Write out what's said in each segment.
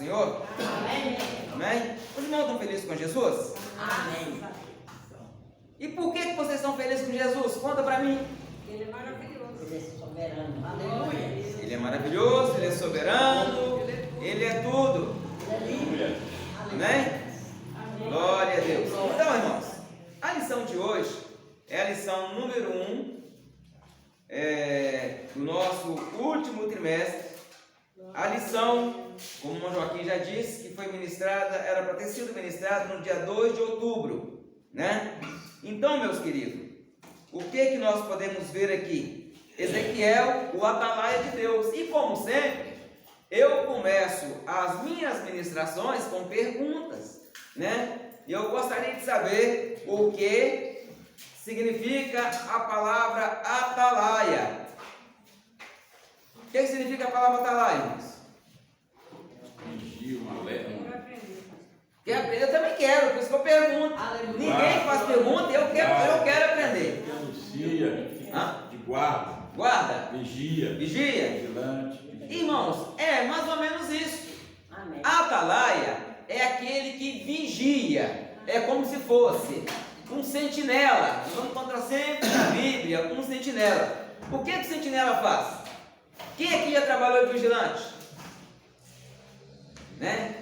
Senhor? Amém. Amém? Os irmãos estão felizes com Jesus? Amém. E por que vocês estão felizes com Jesus? Conta para mim. Ele é maravilhoso. Ele é soberano. Aleluia. Ele é maravilhoso, Ele é soberano, Ele é tudo. Aleluia. Amém? Glória a Deus. Então, irmãos, a lição de hoje é a lição número 1 do nosso último trimestre. A lição, como o irmão Joaquim já disse, que foi ministrada, era para ter sido ministrada no dia 2 de outubro, né? Então, meus queridos, o que nós podemos ver aqui? Ezequiel, o atalaia de Deus. E como sempre, eu começo as minhas ministrações com perguntas, né? E eu gostaria de saber o que significa a palavra atalaia. O que significa a palavra atalaia, irmãos? Quer aprender? Eu também quero, por isso que eu pergunto. Aleluia. Ninguém faz pergunta, eu quero aprender. Anuncia, de guarda, Guarda, vigia, vigia. vigilante. Irmãos, é mais ou menos isso. Amém. Atalaia é aquele que vigia, é como se fosse um sentinela. Nós vamos encontrar sempre na Bíblia um sentinela. O que o sentinela faz? Quem aqui já trabalhou de vigilante? Né?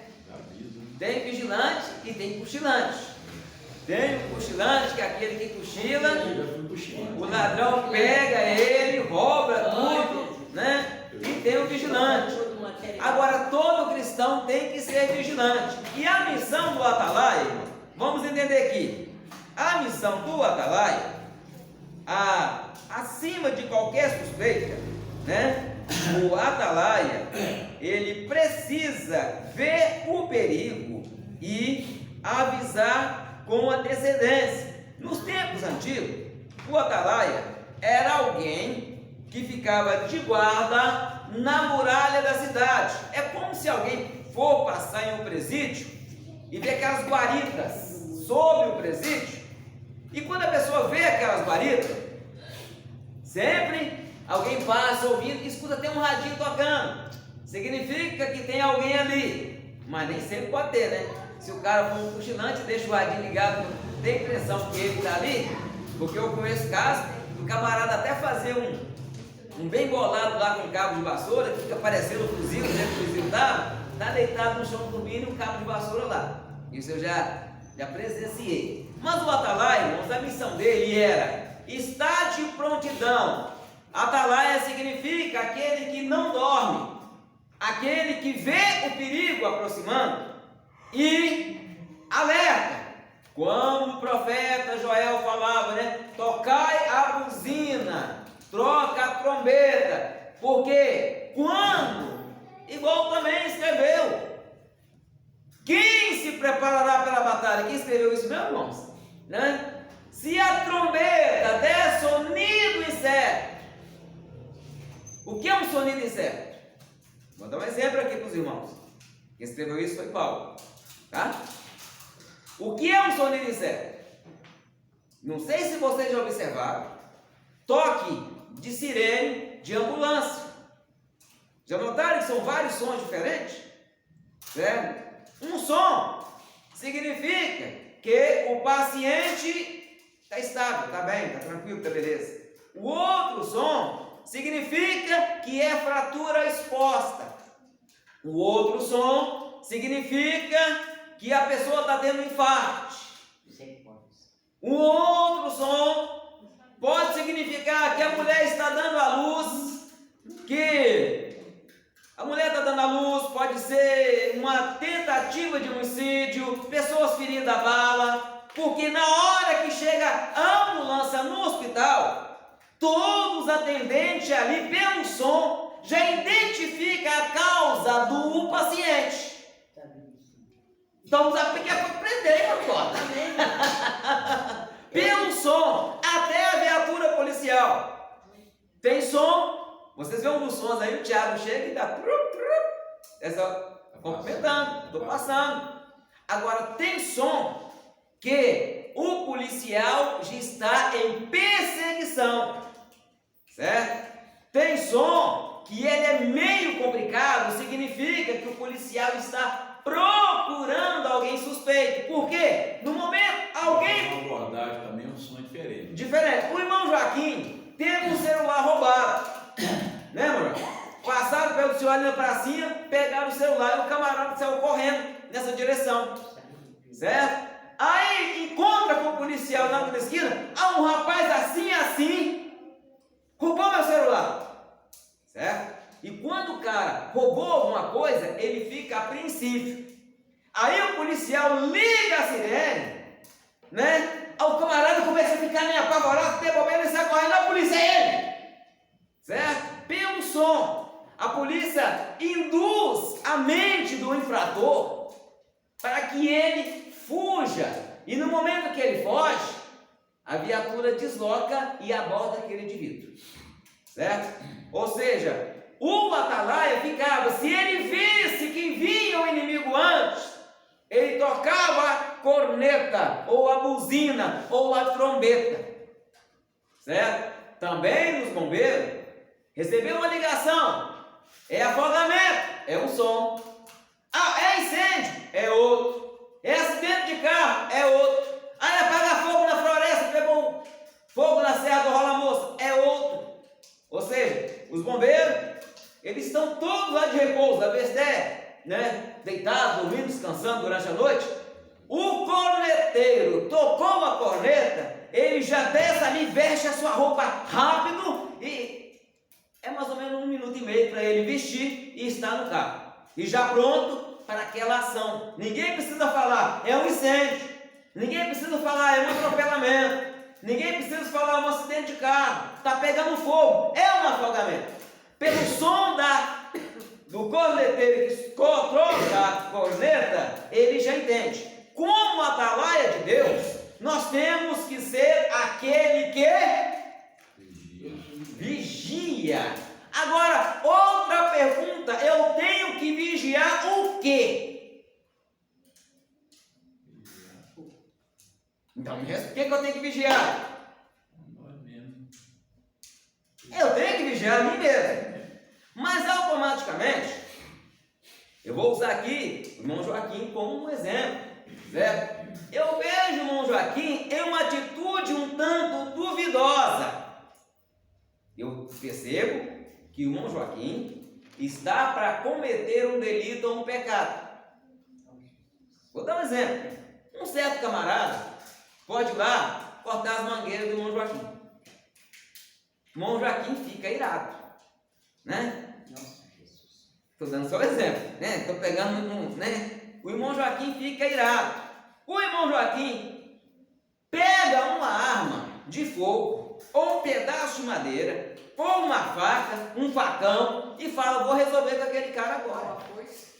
Tem vigilante e tem cochilante. Tem o cochilante, que é aquele que cochila, o ladrão pega ele, rouba tudo, né? E tem o vigilante. Agora, todo cristão tem que ser vigilante. E a missão do atalaia, irmão, vamos entender aqui. A missão do atalaia, acima de qualquer suspeita, né? O atalaia, ele precisa ver o perigo e avisar com antecedência. Nos tempos antigos, o atalaia era alguém que ficava de guarda na muralha da cidade. É como se alguém for passar em um presídio e ver aquelas guaritas sobre o presídio. E quando a pessoa vê aquelas guaritas, sempre alguém passa ouvindo e escuta até um radinho tocando. Significa que tem alguém ali. Mas nem sempre pode ter, né? Se o cara for um cochilante, deixa o radinho ligado, tem a impressão que ele está ali. Porque eu conheço casos do camarada até fazer um bem bolado lá com um cabo de vassoura, que fica parecendo um fuzil, né? O fuzil está deitado no chão dormindo e um cabo de vassoura lá. Isso eu já presenciei. Mas o atalaia, irmãos, a missão dele era estar de prontidão. Atalaia significa aquele que não dorme, aquele que vê o perigo aproximando e alerta. Quando o profeta Joel falava, né? Tocai a buzina, troca a trombeta, porque quando, igual também escreveu, quem se preparará pela batalha? Quem escreveu isso, meus irmãos? Né? Se a trombeta der sonido incerto. O que é um sonido incerto? Vou dar um exemplo aqui para os irmãos. Quem escreveu isso foi Paulo. Tá? O que é um sonido incerto? Não sei se vocês já observaram. Toque de sirene de ambulância. Já notaram que são vários sons diferentes? Certo? Um som significa que o paciente está estável, está bem, está tranquilo, está beleza. O outro som significa que é fratura exposta. O outro som significa que a pessoa está tendo infarto. O outro som pode significar que a mulher está dando à luz, que a mulher está dando à luz, pode ser uma tentativa de homicídio, pessoas feridas a bala, porque na hora que chega a ambulância no hospital, todos os atendentes ali, pelo som, já identificam a causa do paciente. Então, sabe o que é para aprender agora? Pelo som, até a viatura policial. Tem som. Vocês veem um dos sons aí, o Thiago chega e dá cumprimentando, estou passando. Agora tem som que o policial já está em perseguição, certo? Tem som que ele é meio complicado, significa que o policial está procurando alguém suspeito. Por quê? No momento, alguém... Uma abordagem também, um som diferente. Diferente. O irmão Joaquim teve um celular roubado. Lembra? Passaram pelo senhor ali na pracinha, pegaram o celular e o camarada saiu correndo nessa direção. Certo? Aí encontra com o policial na esquina, um rapaz assim, roubou meu celular. Certo? E quando o cara roubou alguma coisa, ele fica apreensível. Aí o policial liga a sirene, né? O camarada começa a ficar meio apavorado, tem bobeira, ele sai correndo, a polícia é ele. Certo? Pelo som, a polícia induz a mente do infrator para que ele fuja. E no momento que ele foge, a viatura desloca e aborda aquele indivíduo. Certo? Ou seja, o atalaia ficava, se ele visse que vinha o inimigo antes, ele tocava a corneta, ou a buzina, ou a trombeta. Certo? Também nos bombeiros, recebeu uma ligação, é afogamento, é um som. É incêndio, é outro. É acidente de carro, é outro. Aí apaga fogo na floresta, pegou fogo na Serra do Rola Moça, é outro. Ou seja, os bombeiros, eles estão todos lá de repouso, da besteira, né? Deitados, dormindo, descansando durante a noite. O corneteiro tocou a corneta, ele já desce ali, veste a sua roupa rápido e é mais ou menos 1 minuto e meio para ele vestir e estar no carro. E já pronto para aquela ação. Ninguém precisa falar, é um incêndio. Ninguém precisa falar, é um atropelamento. Ninguém precisa falar, é um acidente de carro. Está pegando fogo, é um afogamento. Pelo som do corneteiro que troca a corneta, ele já entende. Como atalaia de Deus, nós temos que ser aquele que vigia. Agora, outra pergunta, eu tenho que vigiar o quê? Então, o que eu tenho que vigiar? Eu tenho que vigiar a mim mesmo. Mas automaticamente, eu vou usar aqui o irmão Joaquim como um exemplo, certo? Eu vejo o irmão Joaquim em uma atitude um tanto duvidosa. Eu percebo que o irmão Joaquim está para cometer um delito ou um pecado. Vou dar um exemplo. Um certo camarada pode ir lá cortar as mangueiras do irmão Joaquim. O irmão Joaquim fica irado, né? Estou dando só um exemplo, né? Estou pegando, né? O irmão Joaquim fica irado. O irmão Joaquim pega uma arma de fogo, ou um pedaço de madeira, ou uma faca, um facão, e fala, vou resolver com aquele cara agora.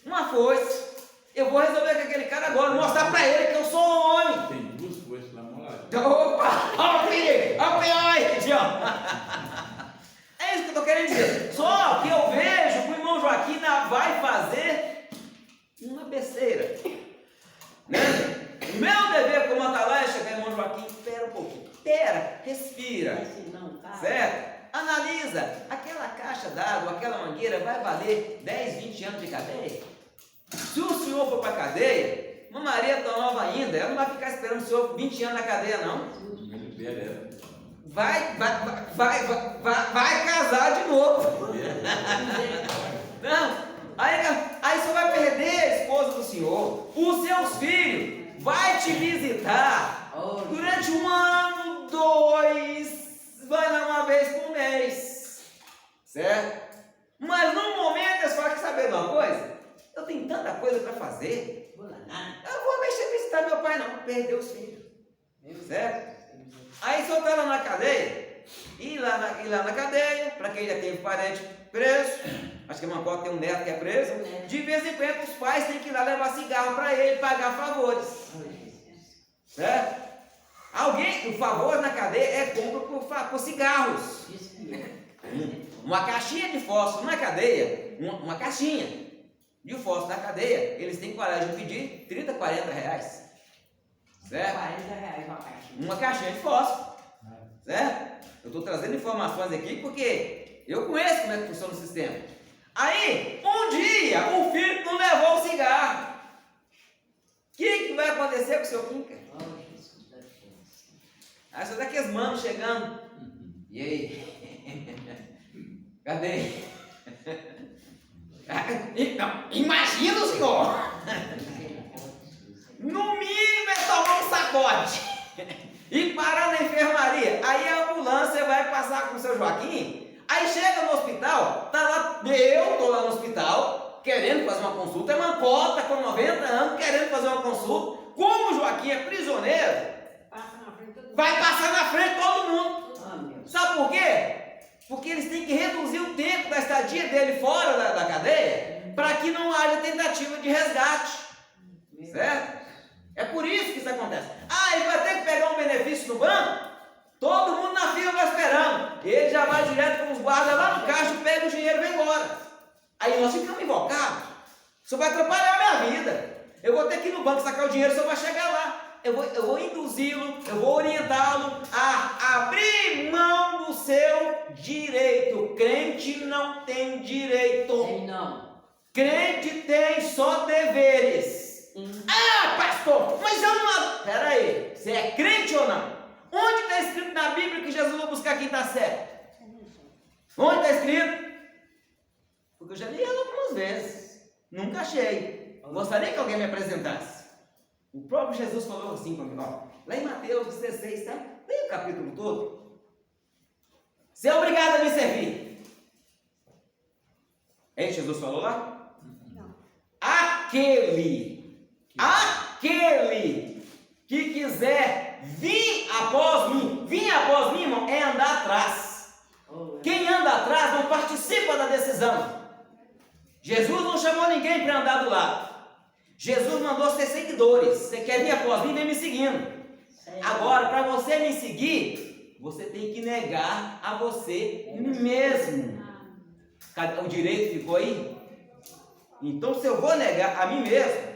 Uma foice. Eu vou resolver com aquele cara agora, mostrar para ele que eu sou um homem. Tem 2 foices lá, vamos lá. Opa! Olha o perigo! Olha o pior aí, Tião! É isso que eu estou querendo dizer. Só que eu vejo que o irmão Joaquim vai fazer uma besteira. Né? O meu dever como atalaia é chegar, irmão Joaquim, espera um pouquinho. Espera, respira. Certo? Analisa. Aquela caixa d'água, aquela mangueira vai valer 10, 20 anos de cadeia? Se o senhor for para a cadeia, uma Maria tão nova ainda, ela não vai ficar esperando o senhor 20 anos na cadeia, não. Vai casar de novo. Não, aí você vai perder a esposa do senhor. Os seus filhos vai te visitar durante 1 ano, 2, vai lá uma vez por mês, certo? Mas no momento eles falam, quer saber de uma coisa? Eu tenho tanta coisa para fazer, eu vou mexer visitar meu pai não, perder os filhos, certo? Aí se eu estou lá na cadeia, e lá na cadeia, para quem já teve parente preso, acho que a Mancota tem um neto que é preso, de vez em quando os pais têm que ir lá levar cigarro para ele, pagar favores, certo? O favor na cadeia é compra por cigarros, uma caixinha de fósforo na cadeia, uma caixinha de fósforo na cadeia, eles têm coragem de pedir 30, 40 reais, certo? 40 reais uma caixinha. Uma caixinha de fósforo, certo? Eu estou trazendo informações aqui porque Eu conheço como é que funciona o sistema. Aí, um dia, o filho não levou o cigarro. O que vai acontecer com o seu Quinca? Aí só daqui as manos chegando. E aí? Cadê? Então, imagina o senhor! No mínimo é tomar um sacode e parar na enfermaria. Aí a ambulância vai passar com o seu Joaquim. Aí chega no hospital, tá lá, eu tô lá no hospital querendo fazer uma consulta. É uma cota com 90 anos querendo fazer uma consulta. Como o Joaquim é prisioneiro, vai passar na frente todo mundo. Sabe por quê? Porque eles têm que reduzir o tempo da estadia dele fora da cadeia para que não haja tentativa de resgate. Certo? É por isso que isso acontece. Ah, ele vai ter que pegar um benefício no banco? Todo mundo na fila vai esperando. Ele já vai direto com os guardas lá no caixa, pega o dinheiro e vai embora. Aí nós ficamos invocados. Isso vai atrapalhar a minha vida. Eu vou ter que ir no banco sacar o dinheiro, só vai chegar lá. Eu vou induzi-lo, eu vou orientá-lo a abrir mão do seu direito. Crente não tem direito. Não. Crente tem só deveres. Ah, pastor, mas eu não... Espera aí, você é crente ou não? Onde está escrito na Bíblia que Jesus vai buscar quem está certo? Onde está escrito? Porque eu já li ela algumas vezes. Nunca achei. Gostaria que alguém me apresentasse. O próprio Jesus falou assim comigo, ó, lá em Mateus 16, tá? Leia o capítulo todo. Você é obrigado a me servir. É isso que Jesus falou lá? Não. Aquele que quiser vir após mim, irmão, é andar atrás. Quem anda atrás não participa da decisão. Jesus não chamou ninguém para andar do lado. Jesus mandou ser seguidores. Você quer vir após mim, vem me seguindo. Agora, para você me seguir, você tem que negar a você mesmo. O direito ficou aí? Então, se eu vou negar a mim mesmo,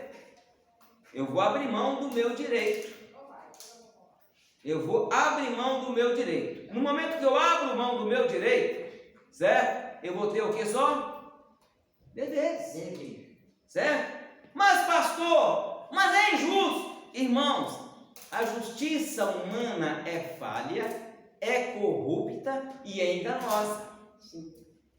eu vou abrir mão do meu direito. Eu vou abrir mão do meu direito. No momento que eu abro mão do meu direito, certo? Eu vou ter o que só? Deveres. Certo? Mas pastor, mas é injusto. Irmãos, a justiça humana é falha, é corrupta e é enganosa.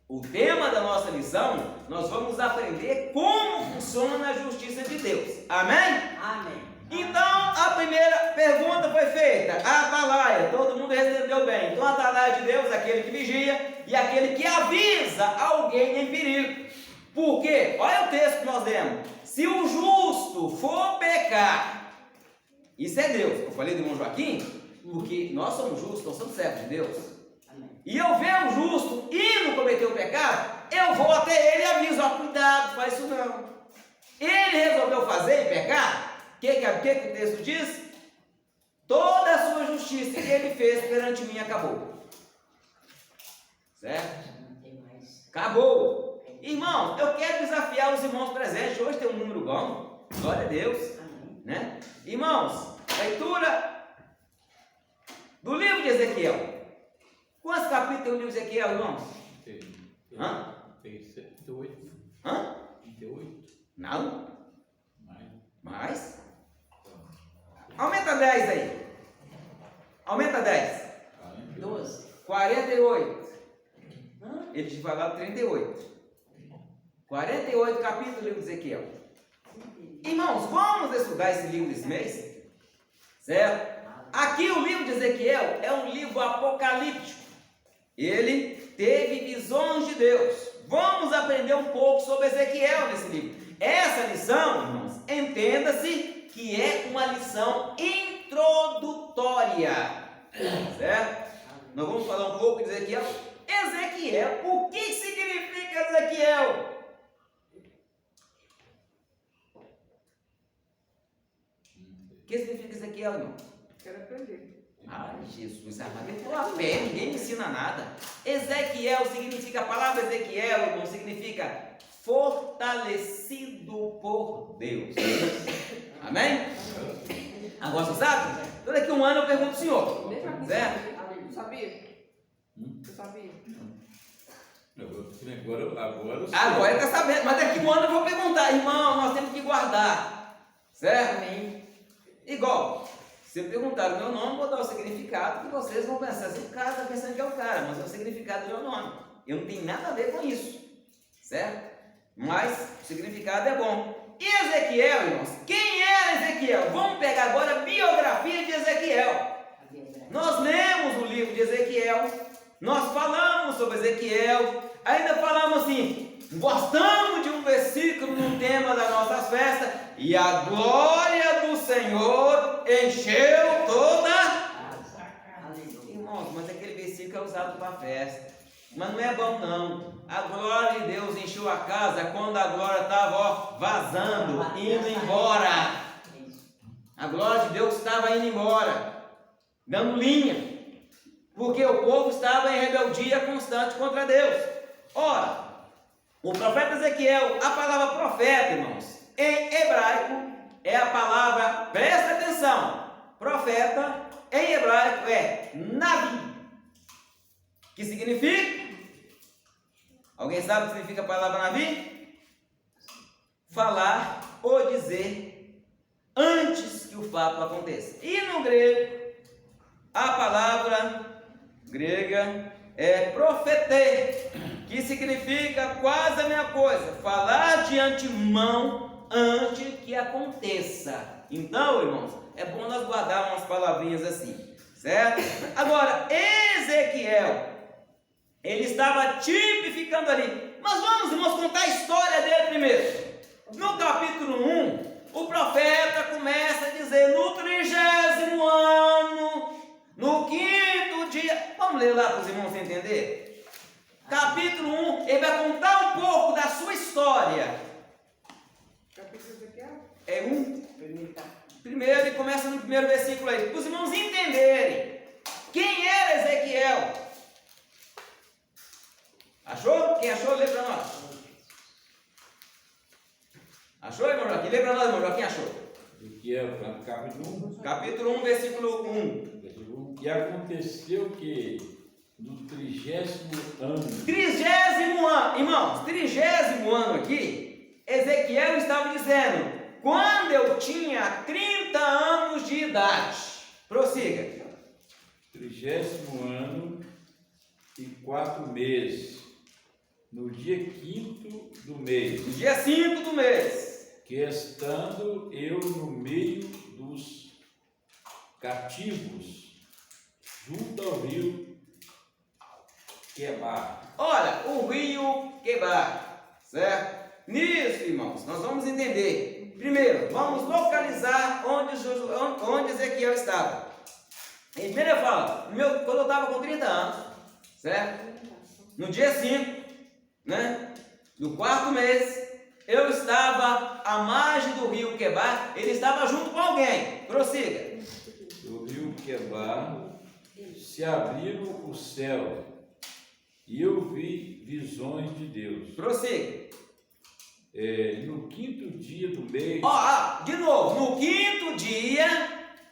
O tema da nossa lição, nós vamos aprender como funciona a justiça de Deus. Amém? Amém. Então, a primeira pergunta foi feita. A atalaia, todo mundo respondeu bem. Então, a atalaia de Deus é aquele que vigia e aquele que avisa alguém em perigo. Por quê? Olha o texto que nós demos. Se o justo for pecar, isso é Deus. Eu falei do irmão Joaquim, porque nós somos justos, nós somos servos de Deus. Amém. E eu ver o justo indo cometer o pecado, eu vou até ele e aviso, ó, cuidado, faz isso não. Ele resolveu fazer e pecar. O que o texto diz? Toda a sua justiça que ele fez perante mim acabou. Certo? Acabou. Irmão, eu quero desafiar os irmãos presentes. Hoje tem um número bom. Glória a Deus. Né? Irmãos, leitura do livro de Ezequiel. Quantos capítulos tem o livro de Ezequiel, irmãos? 38. Hã? 38. Não? Mais? Aumenta 10 aí. Aumenta 10. 12. 48. Ele te vai lá 38. 48 capítulos do livro de Ezequiel. Irmãos, vamos estudar esse livro desse mês? Certo? Aqui o livro de Ezequiel é um livro apocalíptico. Ele teve visões de Deus. Vamos aprender um pouco sobre Ezequiel nesse livro. Essa lição, irmãos, entenda-se que é uma lição introdutória. Certo? Nós vamos falar um pouco de Ezequiel. Ezequiel, o que significa Ezequiel? O que significa Ezequiel, irmão? Quero aprender. Ai, Jesus, pela fé, ninguém me ensina nada. Ezequiel significa, a palavra Ezequiel, irmão, significa fortalecido por Deus. Amém? Agora você sabe? Então daqui a um ano eu pergunto ao senhor. Certo? Sabia? Você sabia? Agora eu sei. Agora ele está sabendo, mas daqui um ano eu vou perguntar, irmão, nós temos que guardar, certo? Amém. Igual, se eu perguntar o meu nome, vou dar o significado que vocês vão pensar assim, o cara está pensando que é o cara, mas é o significado do meu nome. Eu não tenho nada a ver com isso, certo? Mas o significado é bom. E Ezequiel, irmãos? Quem era Ezequiel? Vamos pegar agora a biografia de Ezequiel. Nós lemos o livro de Ezequiel, nós falamos sobre Ezequiel, ainda falamos assim, gostamos de um versículo no tema das nossas festas, e a glória do Senhor encheu toda. Irmãos, mas aquele versículo é usado para festa, mas não é bom não. A glória de Deus encheu a casa quando a glória estava vazando, indo embora. A glória de Deus estava indo embora, dando linha, porque o povo estava em rebeldia constante contra Deus. Ora, o profeta Ezequiel, a palavra profeta, irmãos, em hebraico é a palavra, presta atenção, profeta em hebraico é Navi, que significa? Alguém sabe o que significa a palavra Navi? Falar ou dizer antes que o fato aconteça. E no grego, a palavra grega é profetê, que significa quase a mesma coisa, falar de antemão antes que aconteça. Então, irmãos, é bom nós guardarmos umas palavrinhas assim, certo? Agora, Ezequiel, ele estava tipificando ali, mas vamos, irmãos, contar a história dele primeiro. No capítulo 1, o profeta começa a dizer, no 30º ano, no 5º dia, vamos ler lá para os irmãos entender? Capítulo 1, ele vai contar um pouco da sua história. Capítulo Ezequiel? É 1. Primeiro, ele começa no primeiro versículo aí, para os irmãos entenderem quem era Ezequiel. Achou? Quem achou, lê para nós. Achou, irmão Joaquim? Lê para nós, irmão Joaquim, achou? Ezequiel, capítulo 1. Capítulo 1, versículo 1. E aconteceu que no 30º ano. 30º ano, irmãos, 30º ano aqui, Ezequiel estava dizendo, quando eu tinha 30 anos de idade. Prossiga. 30º ano e 4 meses, no dia 5º do mês. No dia 5 do mês. Que estando eu no meio dos cativos, junto ao rio Quebar. Olha, o rio Quebar, certo? Nisso, irmãos, nós vamos entender. Primeiro, vamos localizar onde Ezequiel estava. Em primeiro ele fala, quando eu estava com 30 anos, certo? No dia 5, né? Do 4º mês, eu estava à margem do rio Quebar, ele estava junto com alguém. Prossiga. O rio Quebar se abriram o céu e eu vi visões de Deus. Prossiga. No 5º dia do mês. De novo, no 5º dia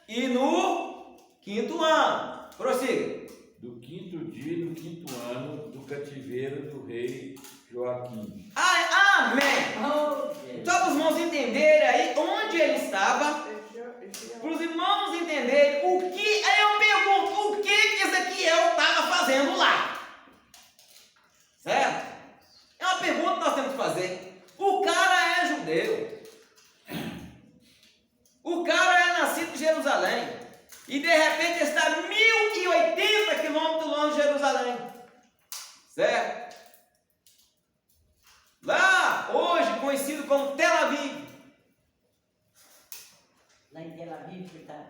e no 5º ano. Prossiga. Do 5º dia no 5º ano do cativeiro do rei Joaquim. Amém. Só para os irmãos entenderem aí onde ele estava, para os irmãos entenderem o que. Aí eu pergunto, o que Ezequiel estava fazendo lá? Certo? É uma pergunta que nós temos que fazer. O cara é judeu. O cara é nascido em Jerusalém. E de repente está 1080 quilômetros longe de Jerusalém. Certo? Lá, hoje conhecido como Tel Aviv. Lá em Tel Aviv, que está.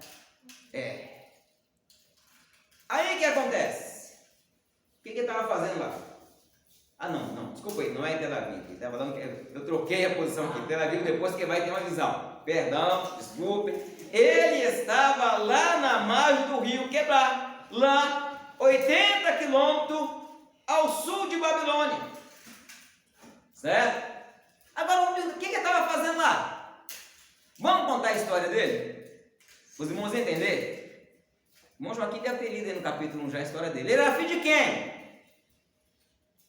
Aí o que acontece? O que ele estava fazendo lá? Não, desculpa aí, não é em Tel Aviv. Ele estava falando que eu troquei a posição aqui. Tel Aviv depois que vai ter uma visão. Perdão, desculpe. Ele estava lá na margem do rio Quebar, lá 80 quilômetros ao sul de Babilônia. Certo? Agora vamos ver o que ele estava fazendo lá. Vamos contar a história dele? Os irmãos entenderem? O irmão Joaquim deve ter lido aí no capítulo 1 já a história dele. Ele era filho de quem?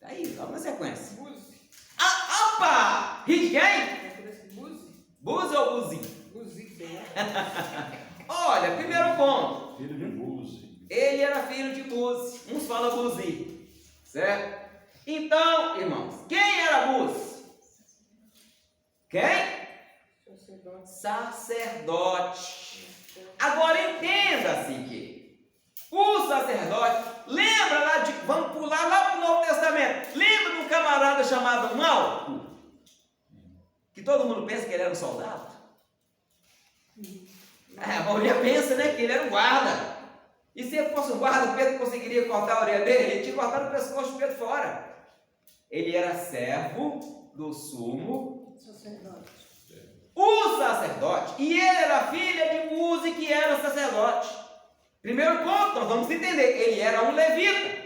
Tá aí, logo na sequência. Buzi. Ah, opa! Ri de quem? Parece Buzi. Buzi ou Buzi? Buzi, né? Olha, primeiro ponto. Filho de Buzi. Ele era filho de Buzi. Uns falam Buzi. Certo? Então, irmãos, quem era Buzi? Quem? Sacerdote. Agora entenda-se que o sacerdote, lembra lá de, vamos pular lá para o Novo Testamento, lembra de um camarada chamado Malco? Que todo mundo pensa que ele era um soldado? A maioria pensa, né, que ele era um guarda. E se ele fosse um guarda, Pedro conseguiria cortar a orelha dele? Ele tinha cortado o pescoço de Pedro fora. Ele era servo do sumo Sacerdote. o sacerdote, e ele era filha de Buzi, que era sacerdote. Primeiro ponto, nós vamos entender, ele era um levita.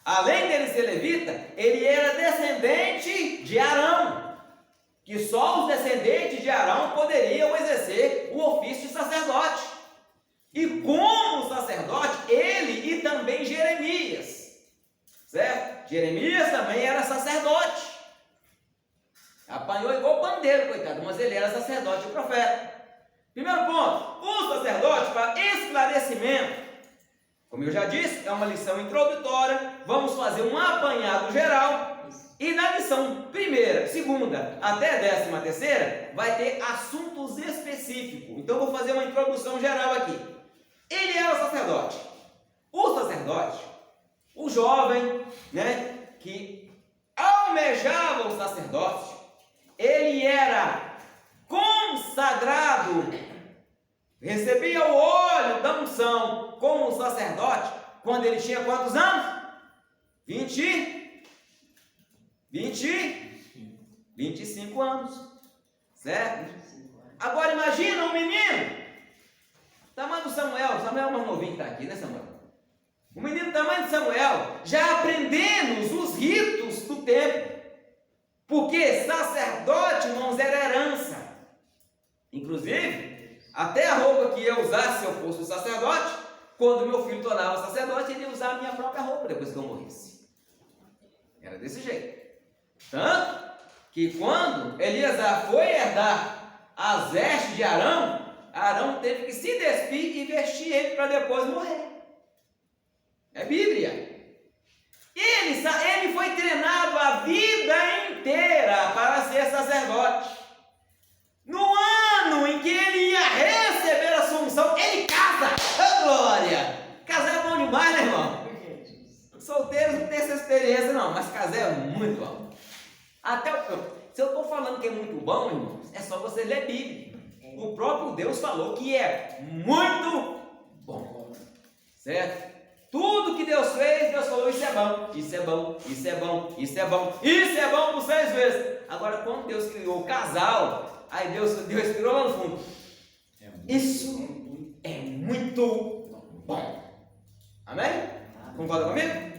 Além dele ser levita, ele era descendente de Arão, que só os descendentes de Arão poderiam exercer o ofício de sacerdote. E como sacerdote, ele e também Jeremias, certo? Jeremias também era sacerdote. Apanhou igual pandeiro, coitado, mas ele era sacerdote e profeta. Primeiro ponto, o sacerdote, para esclarecimento, como eu já disse, é uma lição introdutória, vamos fazer um apanhado geral, e na lição primeira, segunda, até 13ª, vai ter assuntos específicos. Então eu vou fazer uma introdução geral aqui. Ele era sacerdote. O sacerdote, o jovem, né, que almejava o sacerdócio, ele era consagrado, recebia o óleo da unção como sacerdote quando ele tinha quantos anos? 25 anos, certo? Agora imagina um menino, tamanho do Samuel é o mais novinho que está aqui, né, Samuel? O menino tamanho de Samuel, já aprendendo os ritos do templo. Porque sacerdote, irmãos, era herança. Inclusive, até a roupa que eu usasse se eu fosse um sacerdote, quando meu filho tornava sacerdote, ele ia usar a minha própria roupa depois que eu morresse. Era desse jeito. Tanto que quando Eliasar foi herdar as vestes de Arão, Arão teve que se despir e vestir ele para depois morrer. É Bíblia. Ele foi treinado a vida inteira para ser sacerdote. No ano em que ele ia receber a sua unção, ele casa. Ô, glória! Casar é bom demais, né, irmão? Solteiros não tem essa experiência, não, mas casar é muito bom. Se eu estou falando que é muito bom, irmãos, é só você ler Bíblia. O próprio Deus falou que é muito bom. Certo? Tudo que Deus fez, Deus falou, isso é bom, isso é bom, isso é bom, isso é bom, isso é bom por 6 vezes. Agora, quando Deus criou o casal, aí Deus criou lá no fundo. Isso é muito bom. Amém? Concorda comigo?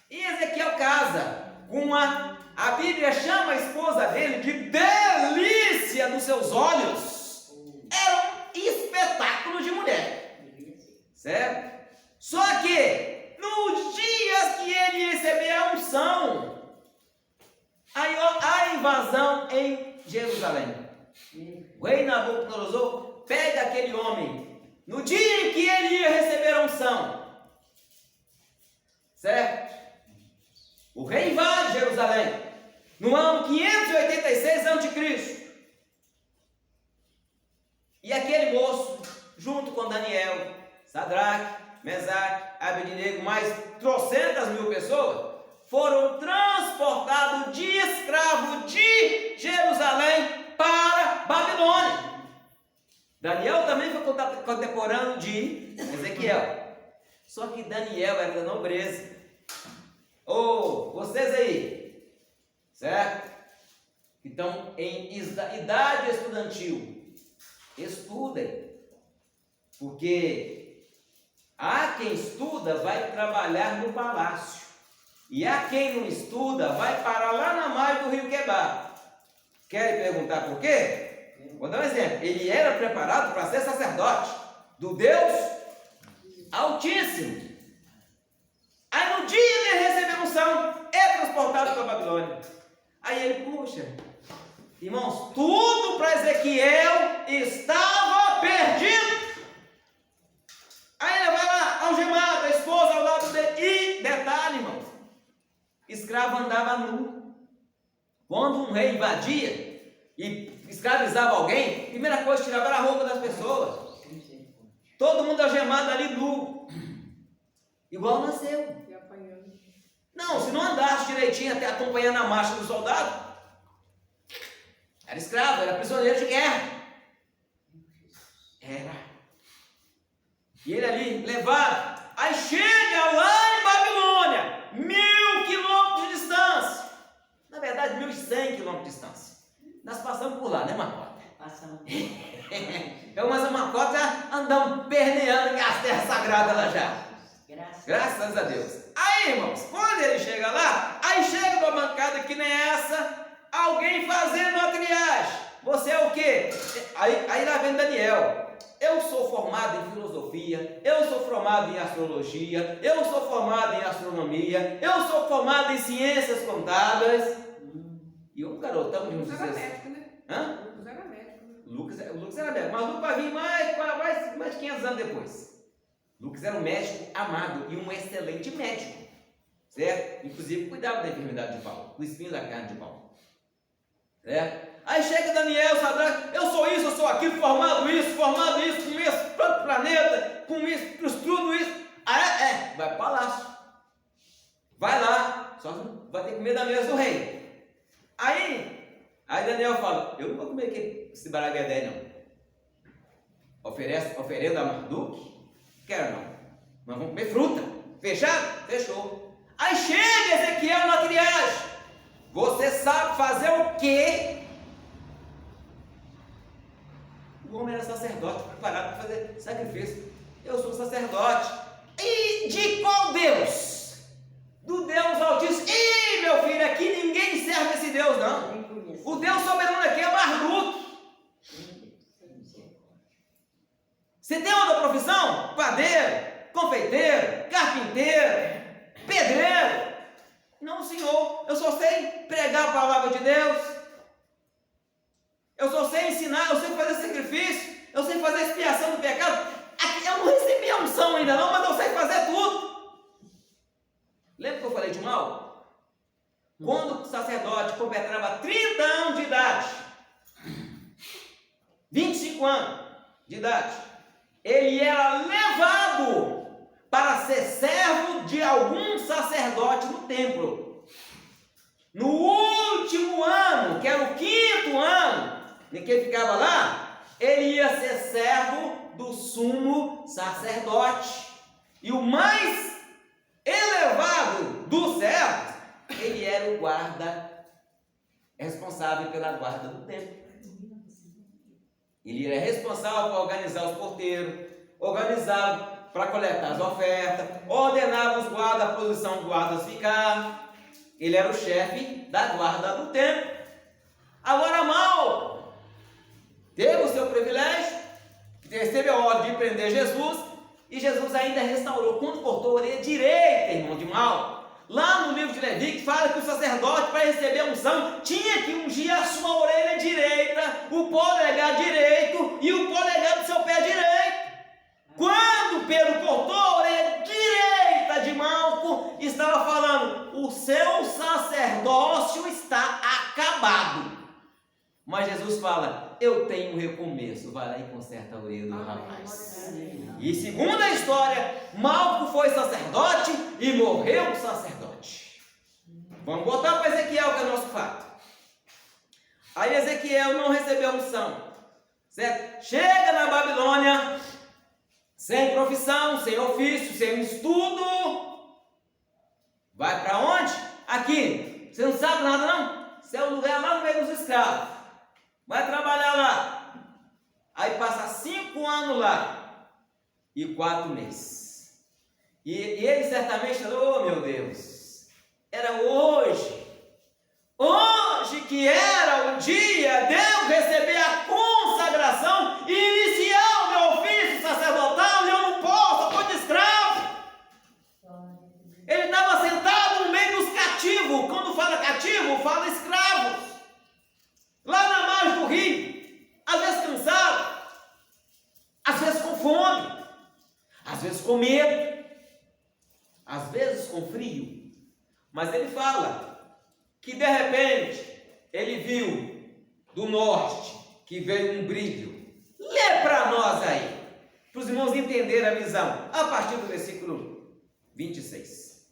E Ezequiel casa com a Bíblia chama a esposa dele de delícia dos seus olhos. Era um espetáculo de mulher. Certo? Só que, nos dias que ele receber a unção, a invasão em Jerusalém, o rei Nabucodonosor pega aquele homem, no dia em que ele ia receber a unção, certo? O rei invade Jerusalém, no ano 586 a.C. E aquele moço, junto com Daniel, Sadraque, Mesaque, Abednego, mais 300.000 pessoas, foram transportados de escravo de Jerusalém para Babilônia. Daniel também foi contemporâneo de Ezequiel. Só que Daniel era da nobreza. Vocês aí, certo? Então, em idade estudantil, estudem, porque há quem estuda, vai trabalhar no palácio. E há quem não estuda, vai parar lá na margem do rio Quebar. Querem perguntar por quê? Vou dar um exemplo. Ele era preparado para ser sacerdote do Deus Altíssimo. Aí no dia de ele receber a unção, é transportado para a Babilônia. Aí ele, puxa, irmãos, tudo para Ezequiel estava perdido. Aí ele vai lá, algemado, a esposa ao lado dele. E detalhe, irmãos, escravo andava nu. Quando um rei invadia e escravizava alguém, a primeira coisa que tirava era a roupa das pessoas. Todo mundo algemado ali nu. Igual nasceu. Não, se não andasse direitinho até acompanhando a marcha do soldado, era escravo, era prisioneiro de guerra. Era. E ele ali, levado. Aí chega lá em Babilônia, 1000 quilômetros de distância. Na verdade, 1100 quilômetros de distância. Nós passamos por lá, né, Macota? Passamos. Mas a Macota andamos perneando as terras sagradas lá já. Graças a Deus. Aí, irmãos, quando ele chega lá, aí chega uma bancada que nem essa, alguém fazendo uma triagem. Você é o quê? Aí lá vem Daniel. Eu sou formado em filosofia, eu sou formado em astrologia, eu sou formado em astronomia, eu sou formado em ciências contábeis. E um garotão de uns 16 anos. Médico, né? Hã? Lucas era médico. Lucas era médico, mas Lucas vai vir mais de 500 anos depois. Lucas era um médico amado e um excelente médico, certo? Inclusive cuidava da enfermidade de Paulo, do espinho da carne de Paulo, certo? Aí chega Daniel, Sadraque, eu sou isso, eu sou aquilo, formado isso, com isso, tanto planeta, com isso, tudo isso. Vai para o palácio, vai lá, só vai ter que comer da mesa do rei. Aí Daniel fala, eu não vou comer esse baraguedé não. Oferenda a Marduk? Quero não, mas vamos comer fruta. Fechado? Fechou. Aí chega Ezequiel na triagem. Você sabe fazer o quê? O homem era sacerdote, preparado para fazer sacrifício. Eu sou sacerdote. E de qual Deus? Do Deus Altíssimo. Ih, meu filho, aqui ninguém serve esse Deus não. O Deus soberano aqui é Marduk. Você tem outra profissão? Padeiro, confeiteiro, carpinteiro, pedreiro? Não, senhor, eu só sei pregar a palavra de Deus, eu só sei ensinar, eu sei fazer sacrifício, eu sei fazer expiação do pecado. Aqui eu não recebi a unção ainda não, mas eu sei fazer tudo. Lembra que eu falei de mal? Quando o sacerdote completava 30 anos de idade, 25 anos de idade, ele era levado para ser servo de algum sacerdote no templo. No último ano, que era o 5º ano, em que ele ficava lá, ele ia ser servo do sumo sacerdote. E o mais elevado dos servos, ele era o guarda, responsável pela guarda do templo. Ele era responsável por organizar os porteiros, organizava para coletar as ofertas, ordenava os guardas, a posição dos guardas ficar. Ele era o chefe da guarda do templo. Agora, Mal teve o seu privilégio, recebeu a ordem de prender Jesus, e Jesus ainda restaurou. Quando cortou a orelha direita, irmão de Mal, lá no livro de Levítico fala que o sacerdote, para receber a unção, tinha que ungir a sua orelha direita, o polegar direito e o polegar do seu pé direito. Quando Pedro cortou a orelha direita de Malco, estava falando, o seu sacerdócio está acabado. Mas Jesus fala, eu tenho um recomeço. Vai lá e conserta a orelha do rapaz. E segundo a história, Malco foi sacerdote e morreu sacerdote. Vamos voltar para Ezequiel, que é o nosso fato. Aí Ezequiel não recebeu unção, certo? Chega na Babilônia, sem profissão, sem ofício, sem estudo. Vai para onde? Aqui. Você não sabe nada não? Isso é o lugar lá no meio dos escravos. Vai trabalhar lá. Aí passa 5 anos lá e 4 meses. E ele certamente falou, oh meu Deus, era hoje que era o dia de eu receber a consagração e iniciar o meu ofício sacerdotal, e eu não posso, eu estou de escravo. Ele às vezes com medo, às vezes com frio. Mas ele fala que de repente ele viu do norte que veio um brilho. Lê para nós aí, para os irmãos entenderem a visão, a partir do versículo 26.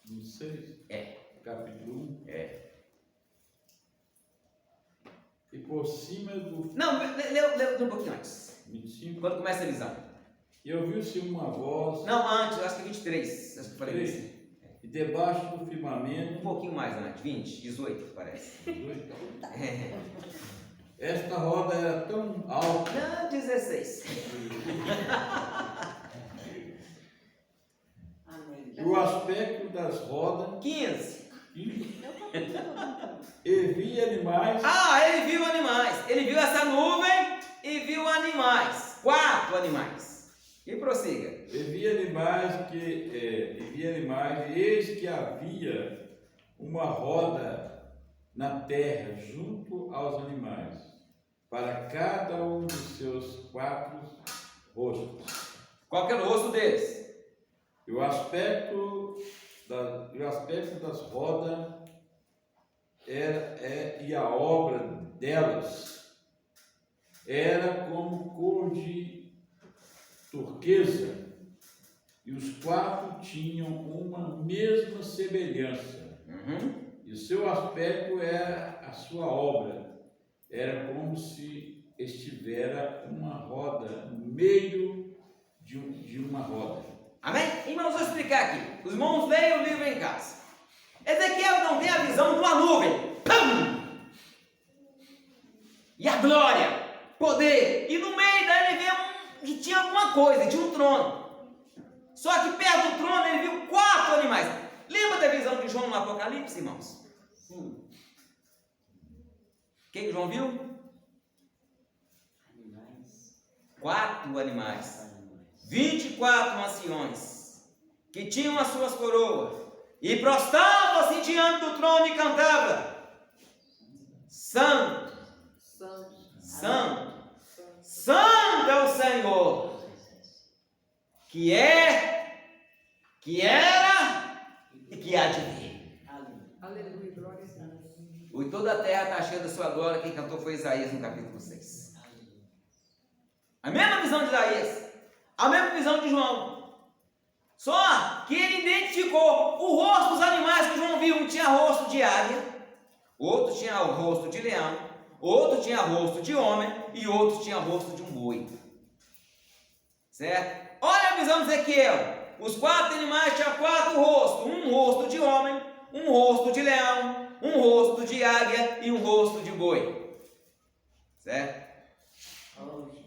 26? É. Capítulo 1. É. E por cima do... Não, lê um pouquinho antes. 25. Quando começa a visão. E ouviu-se uma voz... Não, antes, acho que 23. Acho que eu falei isso. E debaixo do firmamento... Um pouquinho mais antes, 20, 18, parece. 18. É. Esta roda era tão alta... Não, 16. E o aspecto das rodas... 15. E vi animais... Ah, ele viu animais. Ele viu essa nuvem e viu animais. 4 animais. E prossiga. E vi animais e eis que havia uma roda na terra junto aos animais, para cada um dos seus 4 rostos. Qual que era o rosto deles? E o aspecto das rodas e a obra delas era como cor de turquesa, e os 4 tinham uma mesma semelhança. E o seu aspecto era a sua obra, era como se estivera uma roda no meio de uma roda. Amém? Irmãos, vou explicar aqui. Os irmãos leem o livro em casa. Ezequiel não tem a visão de uma nuvem. Pum! E a glória, poder. E no meio daí ele vê que tinha alguma coisa, tinha um trono. Só que perto do trono ele viu 4 animais. Lembra da visão de João no Apocalipse, irmãos? Sim. O que João viu? Animais. 4 animais. 24 anciões, que tinham as suas coroas, e prostravam-se diante do trono e cantavam: Santo, Santo, Santo é o Senhor, que é, que era e que há de vir. Aleluia, glória a Deus. E toda a terra está cheia da sua glória. Quem cantou foi Isaías no capítulo 6. A mesma visão de Isaías, a mesma visão de João. Só que ele identificou o rosto dos animais que João viu. Um tinha rosto de águia, outro tinha o rosto de leão, outro tinha rosto de homem e outro tinha rosto de um boi. Certo? Olha a visão de Ezequiel. Os 4 animais tinham 4 rostos. Um rosto de homem, um rosto de leão, um rosto de águia e um rosto de boi. Certo?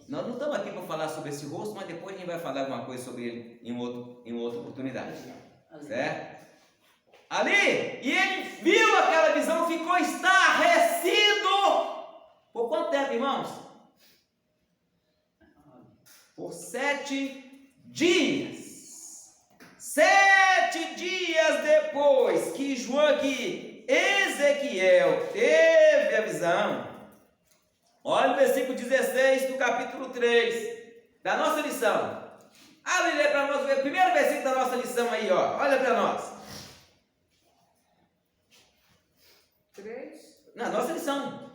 Nós não estamos aqui para falar sobre esse rosto, mas depois a gente vai falar alguma coisa sobre ele em outra oportunidade. Certo? Ali, e ele viu aquela visão, ficou estarrecido. Por quanto tempo, irmãos? Por 7 dias. 7 dias depois que Ezequiel teve a visão. Olha o versículo 16 do capítulo 3 da nossa lição. Abre para nós o primeiro versículo da nossa lição aí, ó. Olha para nós. 3. Na nossa lição.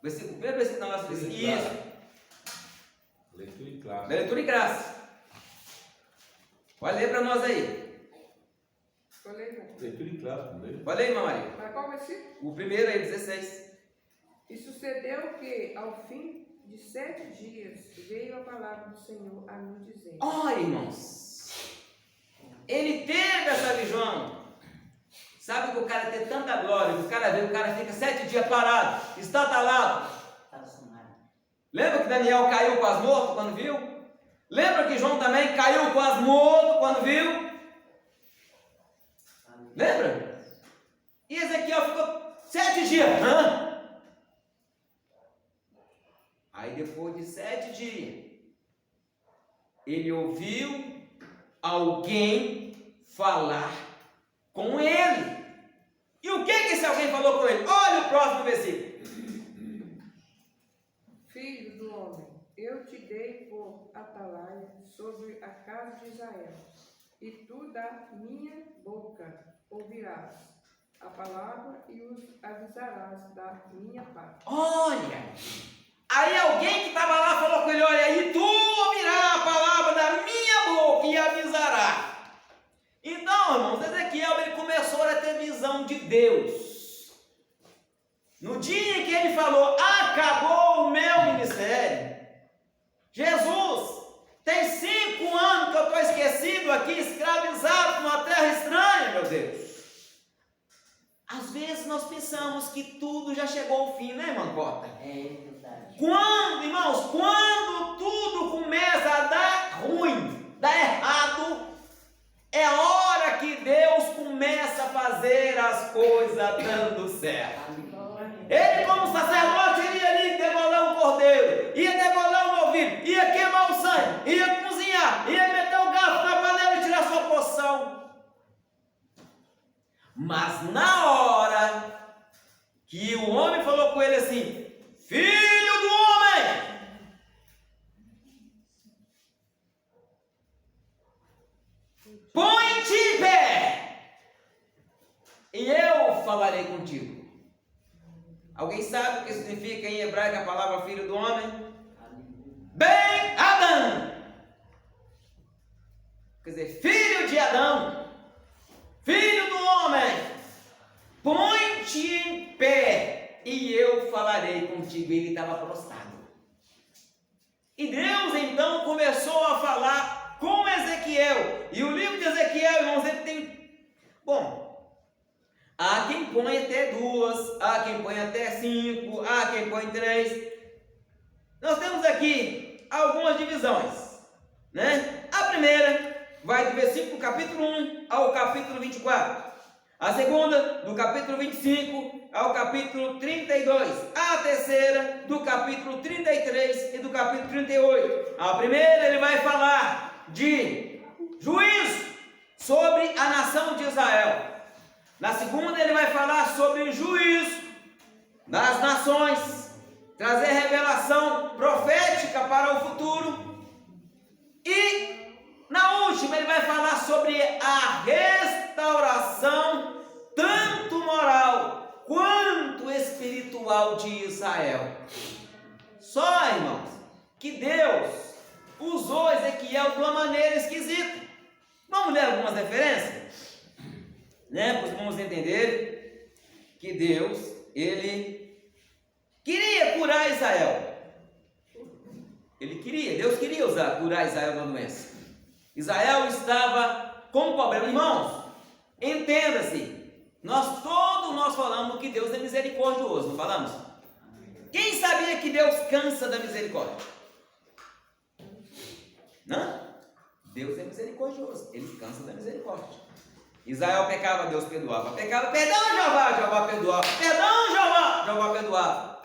Primeiro versículo da nossa lição. Isso. Leitura em classe. Leitura em classe. Olha ler para nós aí. Leitura em classe, não leu? Olha aí, irmã Maria. Mas qual versículo? O primeiro aí, 16. E sucedeu que, ao fim de 7 dias, veio a palavra do Senhor a mim dizendo: Olha, irmãos. Ele teve essa visão. Sabe que o cara tem tanta glória, que o cara vê, o cara fica 7 dias parado, estatalado. Lembra que Daniel caiu quase morto quando viu? Lembra que João também caiu quase morto quando viu? Lembra? E Ezequiel ficou 7 dias. Hã? Aí depois de 7 dias, ele ouviu alguém falar com ele. E o que esse alguém falou com ele? Olha o próximo versículo. Filho do homem, eu te dei por atalaia sobre a casa de Israel, e tu da minha boca ouvirás a palavra e os avisarás da minha parte. Olha, aí alguém que estava lá falou com ele, olha, e tu ouvirás a palavra da minha boca e avisará. Então, irmãos, Ezequiel ele começou a ter visão de Deus. No dia em que ele falou, acabou o meu ministério, Jesus, tem 5 anos que eu estou esquecido aqui, escravizado numa terra estranha, meu Deus. Às vezes nós pensamos que tudo já chegou ao fim, né, irmã Cota? É verdade. Quando, irmãos, quando tudo começa a dar ruim, dar errado, é a hora que Deus começa a fazer as coisas dando certo. Ele, como sacerdote, iria ali degolar um cordeiro, ia degolar um novilho, ia queimar o sangue, ia cozinhar, ia meter o garfo na panela e tirar sua porção. Mas na hora que o homem falou com ele assim, filho do homem, põe-te em pé, e eu falarei contigo. Alguém sabe o que significa em hebraico a palavra filho do homem? Ben Adão. Quer dizer, filho de Adão, filho do homem, põe-te em pé e eu falarei contigo. Ele estava prostrado. E Deus então começou a falar com Ezequiel. E o livro de Ezequiel, irmãos, ele tem... Bom, há quem põe até 2, há quem põe até 5, há quem põe 3. Nós temos aqui algumas divisões, né? A primeira vai do versículo capítulo 1 ao capítulo 24. A segunda, do capítulo 25 ao capítulo 32. A terceira, do capítulo 33 e do capítulo 38. A primeira, ele vai falar de juízo sobre a nação de Israel. Na segunda, ele vai falar sobre o juízo das nações, trazer revelação profética para o futuro. E na última, ele vai falar sobre a restauração, tanto moral quanto espiritual de Israel. Só, irmãos, que Deus usou Ezequiel de uma maneira esquisita. Vamos ler algumas referências? Né, para os irmãos entenderem que Deus, ele queria curar Israel. Deus queria curar Israel da doença. Israel estava com problema. Irmãos, entenda-se, nós falamos que Deus é misericordioso, não falamos? Quem sabia que Deus cansa da misericórdia? Não? Deus é misericordioso, ele cansa da misericórdia. Israel pecava, Deus perdoava. Pecava, perdão, Jeová, Jeová perdoava. Perdão, Jeová, Jeová perdoava.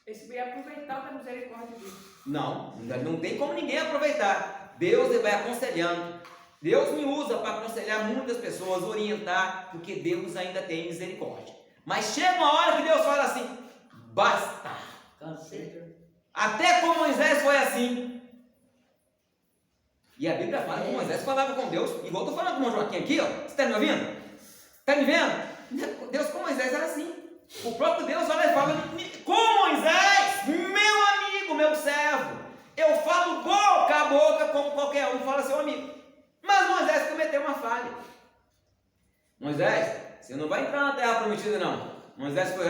Esse veio aproveitar da misericórdia de Deus. Não tem como ninguém aproveitar. Deus ele vai aconselhando. Deus me usa para aconselhar muitas pessoas, orientar, porque Deus ainda tem misericórdia. Mas chega uma hora que Deus fala assim, basta. Cansei. Até com Moisés foi assim. E a Bíblia fala que Moisés falava com Deus, igual eu estou falando com o Joaquim aqui, ó. Você está me ouvindo? Está me vendo? Deus com Moisés era assim. O próprio Deus olha e fala com Moisés, meu amigo, meu servo. Eu falo boca a boca como qualquer um fala seu amigo. Mas Moisés cometeu uma falha. Moisés, você não vai entrar na terra prometida não. Moisés foi,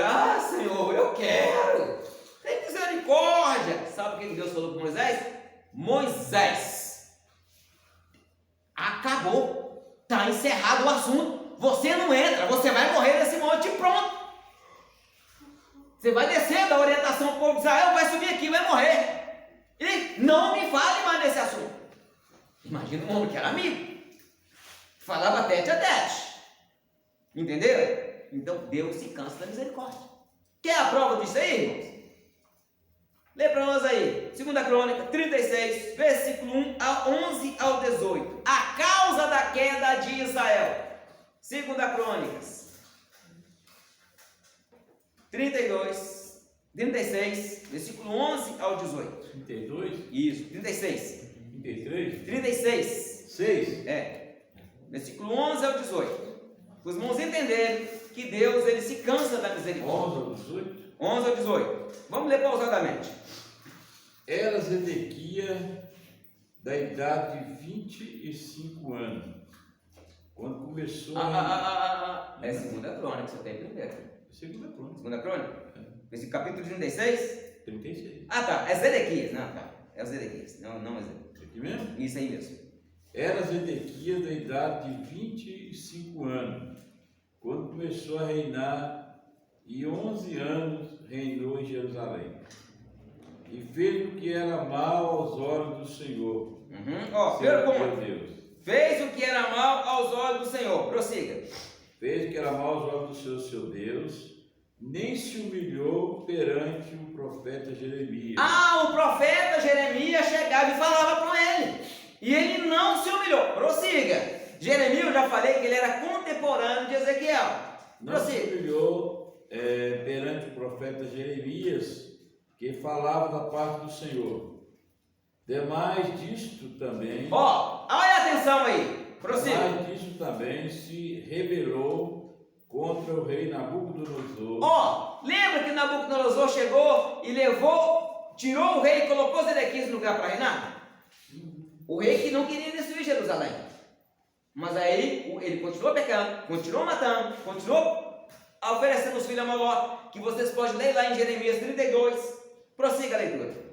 Senhor, eu quero. Tem misericórdia. Sabe o que Deus falou para Moisés? Moisés, acabou, está encerrado o assunto, você não entra, você vai morrer nesse monte e pronto. Você vai descer da orientação do povo de Israel, vai subir aqui, vai morrer. E não me fale mais desse assunto. Imagina um homem que era amigo, falava tete a tete, entenderam? Então Deus se cansa da misericórdia. Quer a prova disso aí, irmãos? Lê para nós aí, 2 Crônica 36, versículo 1 a 11 ao 18. A causa da queda de Israel. 2 Crônicas 32, 36, versículo 11 ao 18. 32, Isso, 36. 33, 36. 6. Versículo 11 ao 18. Os irmãos entenderem que Deus, ele se cansa da misericórdia. 11 ao 18. 11 ao 18. Vamos ler pausadamente. Era Zedequias da idade de 25 anos, quando começou É segunda crônica, você tem primeiro. Segunda crônica. Segunda crônica? Esse capítulo 36? 36. Tá. É Zedequias. Não, tá. É o Zedequias. Não é Zedequias. Aqui mesmo? Isso aí mesmo. Era Zedequias da idade de 25 anos, quando começou a reinar, e 11 anos reinou em Jerusalém. E fez o que era mal aos olhos do Senhor. Primeiro Seu ponto. Deus. Fez o que era mal aos olhos do Senhor. Prossiga. Fez o que era mal aos olhos do Senhor, seu Deus, nem se humilhou perante o profeta Jeremias. O profeta Jeremias chegava e falava com ele. E ele não se humilhou. Prossiga. Jeremias, eu já falei que ele era contemporâneo de Ezequiel. Não se Prossiga. humilhou perante o profeta Jeremias, que falava da parte do Senhor. Demais disto também. Olha a atenção aí. Prossiga. Demais disto também se rebelou contra o rei Nabucodonosor. Lembra que Nabucodonosor chegou e tirou o rei e colocou Zedequias no lugar para reinar? O rei que não queria destruir Jerusalém. Mas aí ele continuou pecando, continuou matando, continuou oferecendo os filhos a Moloque, que vocês podem ler lá em Jeremias 32. Prossiga a leitura.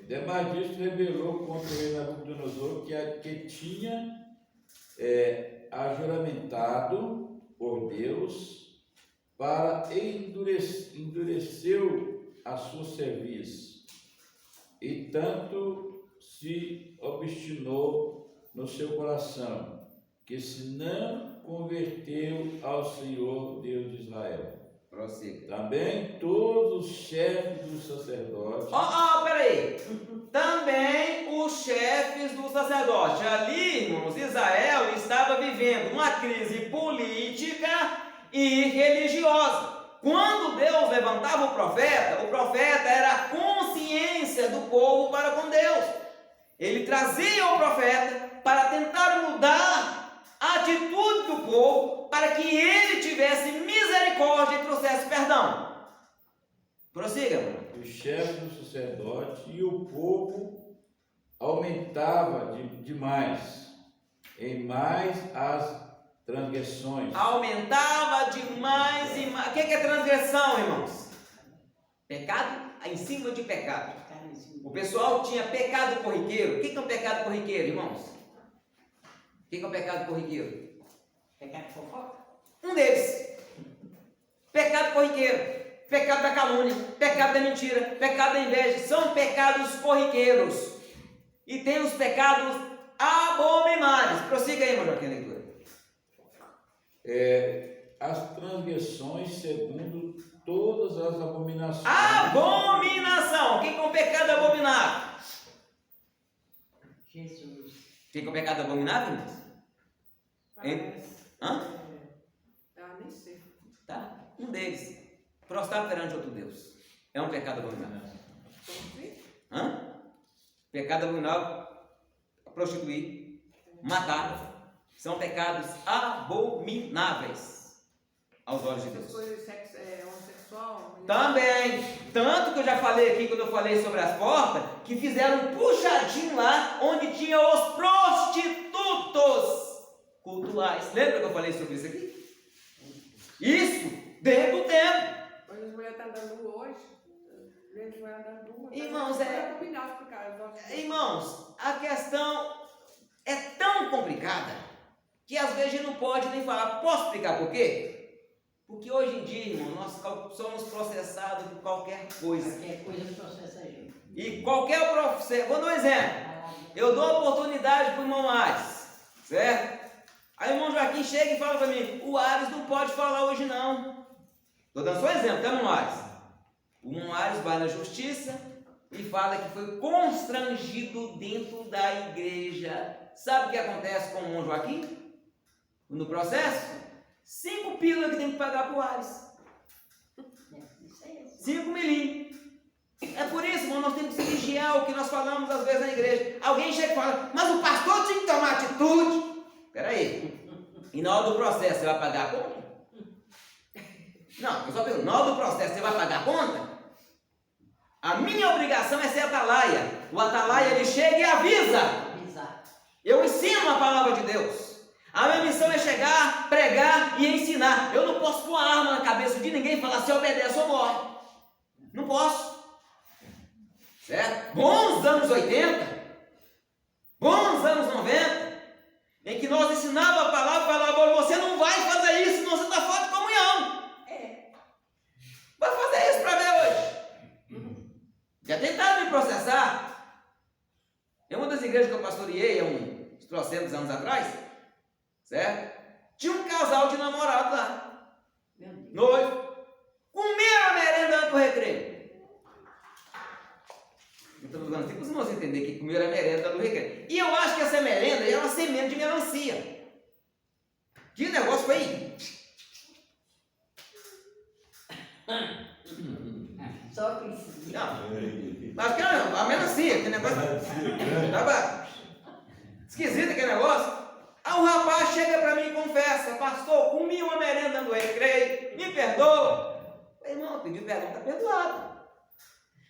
Demais disso rebelou contra o rei Nabucodonosor, que tinha ajuramentado por Deus, para endureceu a sua cerviz, e tanto se obstinou no seu coração, que se não converteu ao Senhor Deus de Israel. Prossiga. Também todos os chefes dos sacerdotes. Peraí. Também os chefes dos sacerdotes. Ali, irmãos, Israel estava vivendo uma crise política e religiosa. Quando Deus levantava o profeta era a consciência do povo para com Deus. Ele trazia o profeta para tentar mudar a atitude do povo, para que ele tivesse misericórdia e trouxesse perdão. Prossiga, irmão. Os chefes dos sacerdotes e o povo aumentava demais, em mais as transgressões. Aumentava demais e mais. O que é transgressão, irmãos? Pecado em cima de pecado. O pessoal tinha pecado corriqueiro. O que é um pecado corriqueiro, irmãos? O que é um pecado corriqueiro? Pecado de fofoca? Um deles. Pecado corriqueiro. Pecado da calúnia, pecado da mentira, pecado da inveja. São pecados corriqueiros. E tem os pecados abomináveis. Prossiga aí, irmão Joaquim, a leitura. As transgressões segundo todas as abominações. Abominação! O que é um pecado abominável? Jesus. O que é um pecado abominável, irmãos? Nem sei. Tá? Um deles. Prostrar perante outro Deus. É um pecado abominável. Pecado abominável. Prostituir. Matar. São pecados abomináveis aos olhos de Deus. Coisas homossexual. Também. Tanto que eu já falei aqui, quando eu falei sobre as portas, que fizeram um puxadinho lá, onde tinha os prostitutos cultuais. Lembra que eu falei sobre isso aqui? Isso dentro do templo. Hoje as mulheres estão andando hoje. As mulheres andando nua. Irmãos, Irmãos, a questão é tão complicada que às vezes a gente não pode nem falar. Posso explicar por quê? Porque hoje em dia, irmão, nós somos processados por qualquer coisa. Qualquer coisa processa a gente. E qualquer processo. Vou dar um exemplo. Eu dou oportunidade para o irmão Ares, certo? Aí o irmão Joaquim chega e fala para mim: o Ares não pode falar hoje não. Estou dando só um exemplo, tá, irmão Ares? O irmão Ares vai na justiça e fala que foi constrangido dentro da igreja. Sabe o que acontece com o irmão Joaquim? No processo? 5 pila que tem que pagar pro Ares. 5 milinhos. É por isso, irmão, nós temos que vigiar o que nós falamos às vezes na igreja. Alguém chega e fala, mas o pastor tinha que tomar atitude. Espera aí. E na hora do processo você vai pagar a conta? Não, eu só pergunto, na hora do processo você vai pagar a conta? A minha obrigação é ser atalaia. O atalaia, ele chega e avisa. Eu ensino a palavra de Deus. A minha missão é chegar, pregar e ensinar. Eu não posso pôr a arma na cabeça de ninguém e falar, se obedece ou morre. Não posso. Certo? Bons anos 80, bons anos 90, em que nós ensinávamos a palavra, falava, você não vai fazer isso, senão você está fora de comunhão. Vai fazer isso para ver hoje. Já tentaram me processar. Em uma das igrejas que eu pastoreei há uns 300 anos atrás, certo? Tinha um casal de namorados lá, noivo, comeram a merenda antes do recreio. Então, assim, para os irmãos entenderem que comeram a merenda do recreio. E eu acho que essa merenda era uma semente de melancia. Que negócio foi aí? Só que isso. Não, acho que era a melancia, aquele negócio. Tava esquisito aquele negócio. Aí um rapaz chega para mim e confessa, pastor, comi uma merenda no recreio, me perdoa. Eu falei, irmão, pediu perdão, está perdoado.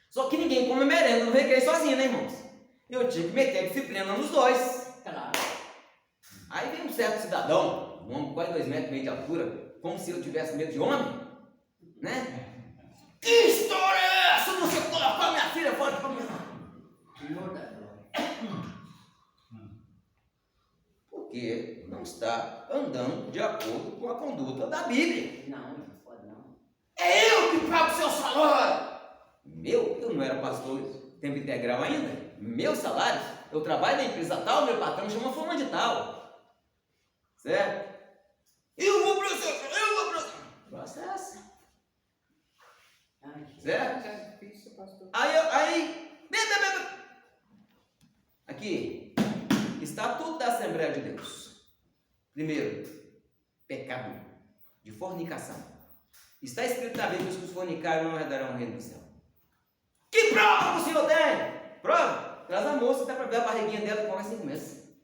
Só que ninguém come merenda no recreio sozinho, né, irmãos? Eu tive que meter a disciplina nos dois. Claro. Aí vem um certo cidadão, um homem quase 2,5 metros de altura, como se eu tivesse medo de homem, né? Que história é essa? Você colocou minha filha fora de comunhão? Porque não está andando de acordo com a conduta da Bíblia. Não pode não. É eu que pago o seu salário. Eu não era pastor tempo integral ainda. Meu salário, eu trabalho na empresa tal, meu patrão chama fulano de tal. Certo? Eu vou processar. Processo. Certo? É difícil, pastor. Aqui, Estatuto da Assembleia de Deus. Primeiro, pecado de fornicação. Está escrito na Bíblia que os fornicários não herdarão o reino do céu. Que prova o senhor tem? Prova? Traz a moça, dá para ver a barriguinha dela com 5 meses.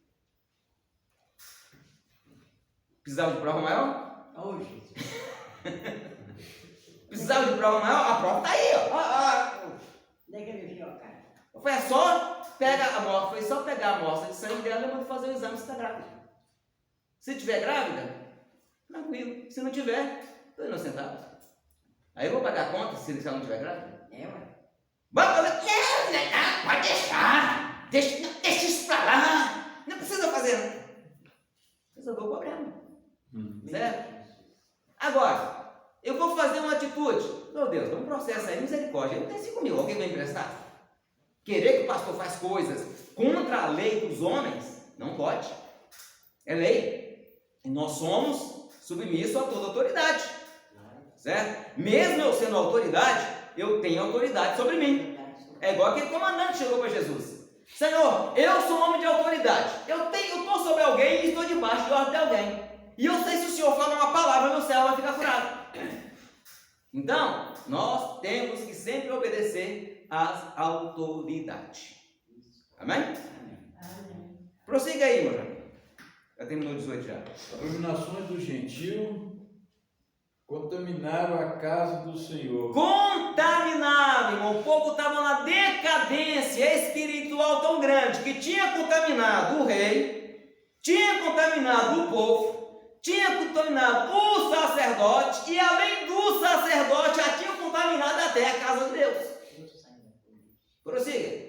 Precisava de prova maior? Hoje. Precisava de prova maior? A prova está aí, ó. Deixa eu ver, ó, cara. Foi só pegar a amostra, foi só pegar a amostra de sangue dela e mandar fazer o exame se está grávida. Se tiver grávida, tranquilo. Se não tiver, estou inocentado. Aí eu vou pagar a conta se ela não tiver grávida? Ué. Vai fazer? Não, pode deixar. Deixa isso pra lá. Não precisa fazer. Resolveu o problema. Certo? Agora, eu vou fazer uma atitude. Meu Deus, dá um processo aí, misericórdia. Eu tenho 5 mil, alguém vai emprestar? Querer que o pastor faz coisas contra a lei dos homens, não pode. É lei. E nós somos submissos a toda autoridade. Certo? Mesmo eu sendo autoridade, eu tenho autoridade sobre mim. É igual aquele comandante que chegou para Jesus. Senhor, eu sou um homem de autoridade. Eu estou sobre alguém e estou debaixo de ordem de alguém. E eu sei se o Senhor fala uma palavra no céu, vai ficar curado. Então, nós temos que sempre obedecer às autoridades. Amém? Amém. Prossiga aí, meu irmão. Já terminou 18 já. Abominações do gentio contaminaram a casa do Senhor. Contaminado, irmão. O povo estava na decadência espiritual tão grande que tinha contaminado o rei, tinha contaminado o povo, tinha contaminado o sacerdote e além do sacerdote já tinha contaminado até a casa de Deus. Prossiga.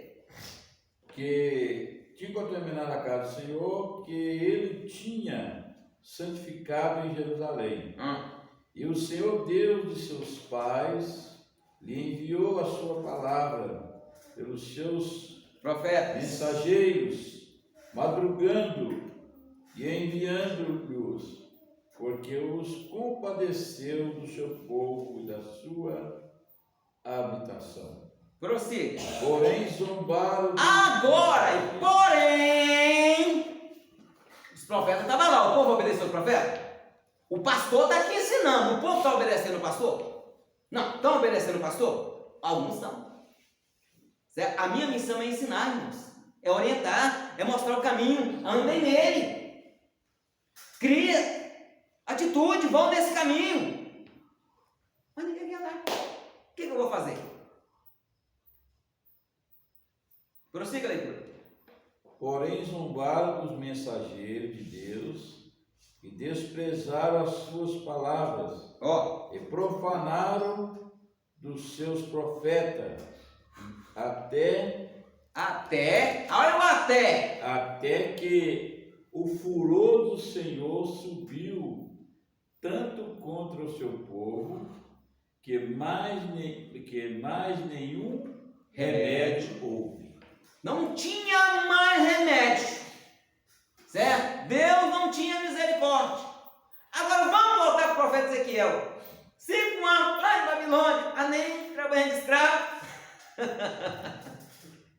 Que tinha contaminado a casa do Senhor, que ele tinha santificado em Jerusalém. E o Senhor Deus de seus pais lhe enviou a sua palavra pelos seus Profetas. mensageiros, madrugando e enviando-os, porque os compadeceu do seu povo e da sua habitação. Prossiga. Porém zombaram. Agora, porém, os profetas estavam lá, o povo obedeceu os profetas? O pastor está aqui ensinando. O povo está obedecendo o pastor? Não. Estão obedecendo o pastor? Alguns estão. Certo? A minha missão é ensinar, irmãos. É orientar, é mostrar o caminho. Andem nele. Cria atitude, vão nesse caminho. Mas ninguém quer andar. O que eu vou fazer? Prossiga a leitura. Porém, zombaram dos mensageiros de Deus e desprezaram as suas palavras, e profanaram dos seus profetas, olha o até. Até que o furor do Senhor subiu tanto contra o seu povo, que mais nenhum remédio houve. Não tinha mais remédio, certo? Deus não tinha misericórdia. Agora vamos voltar para o profeta Ezequiel. 5 anos lá em Babilônia, nem trabalhando de escravo.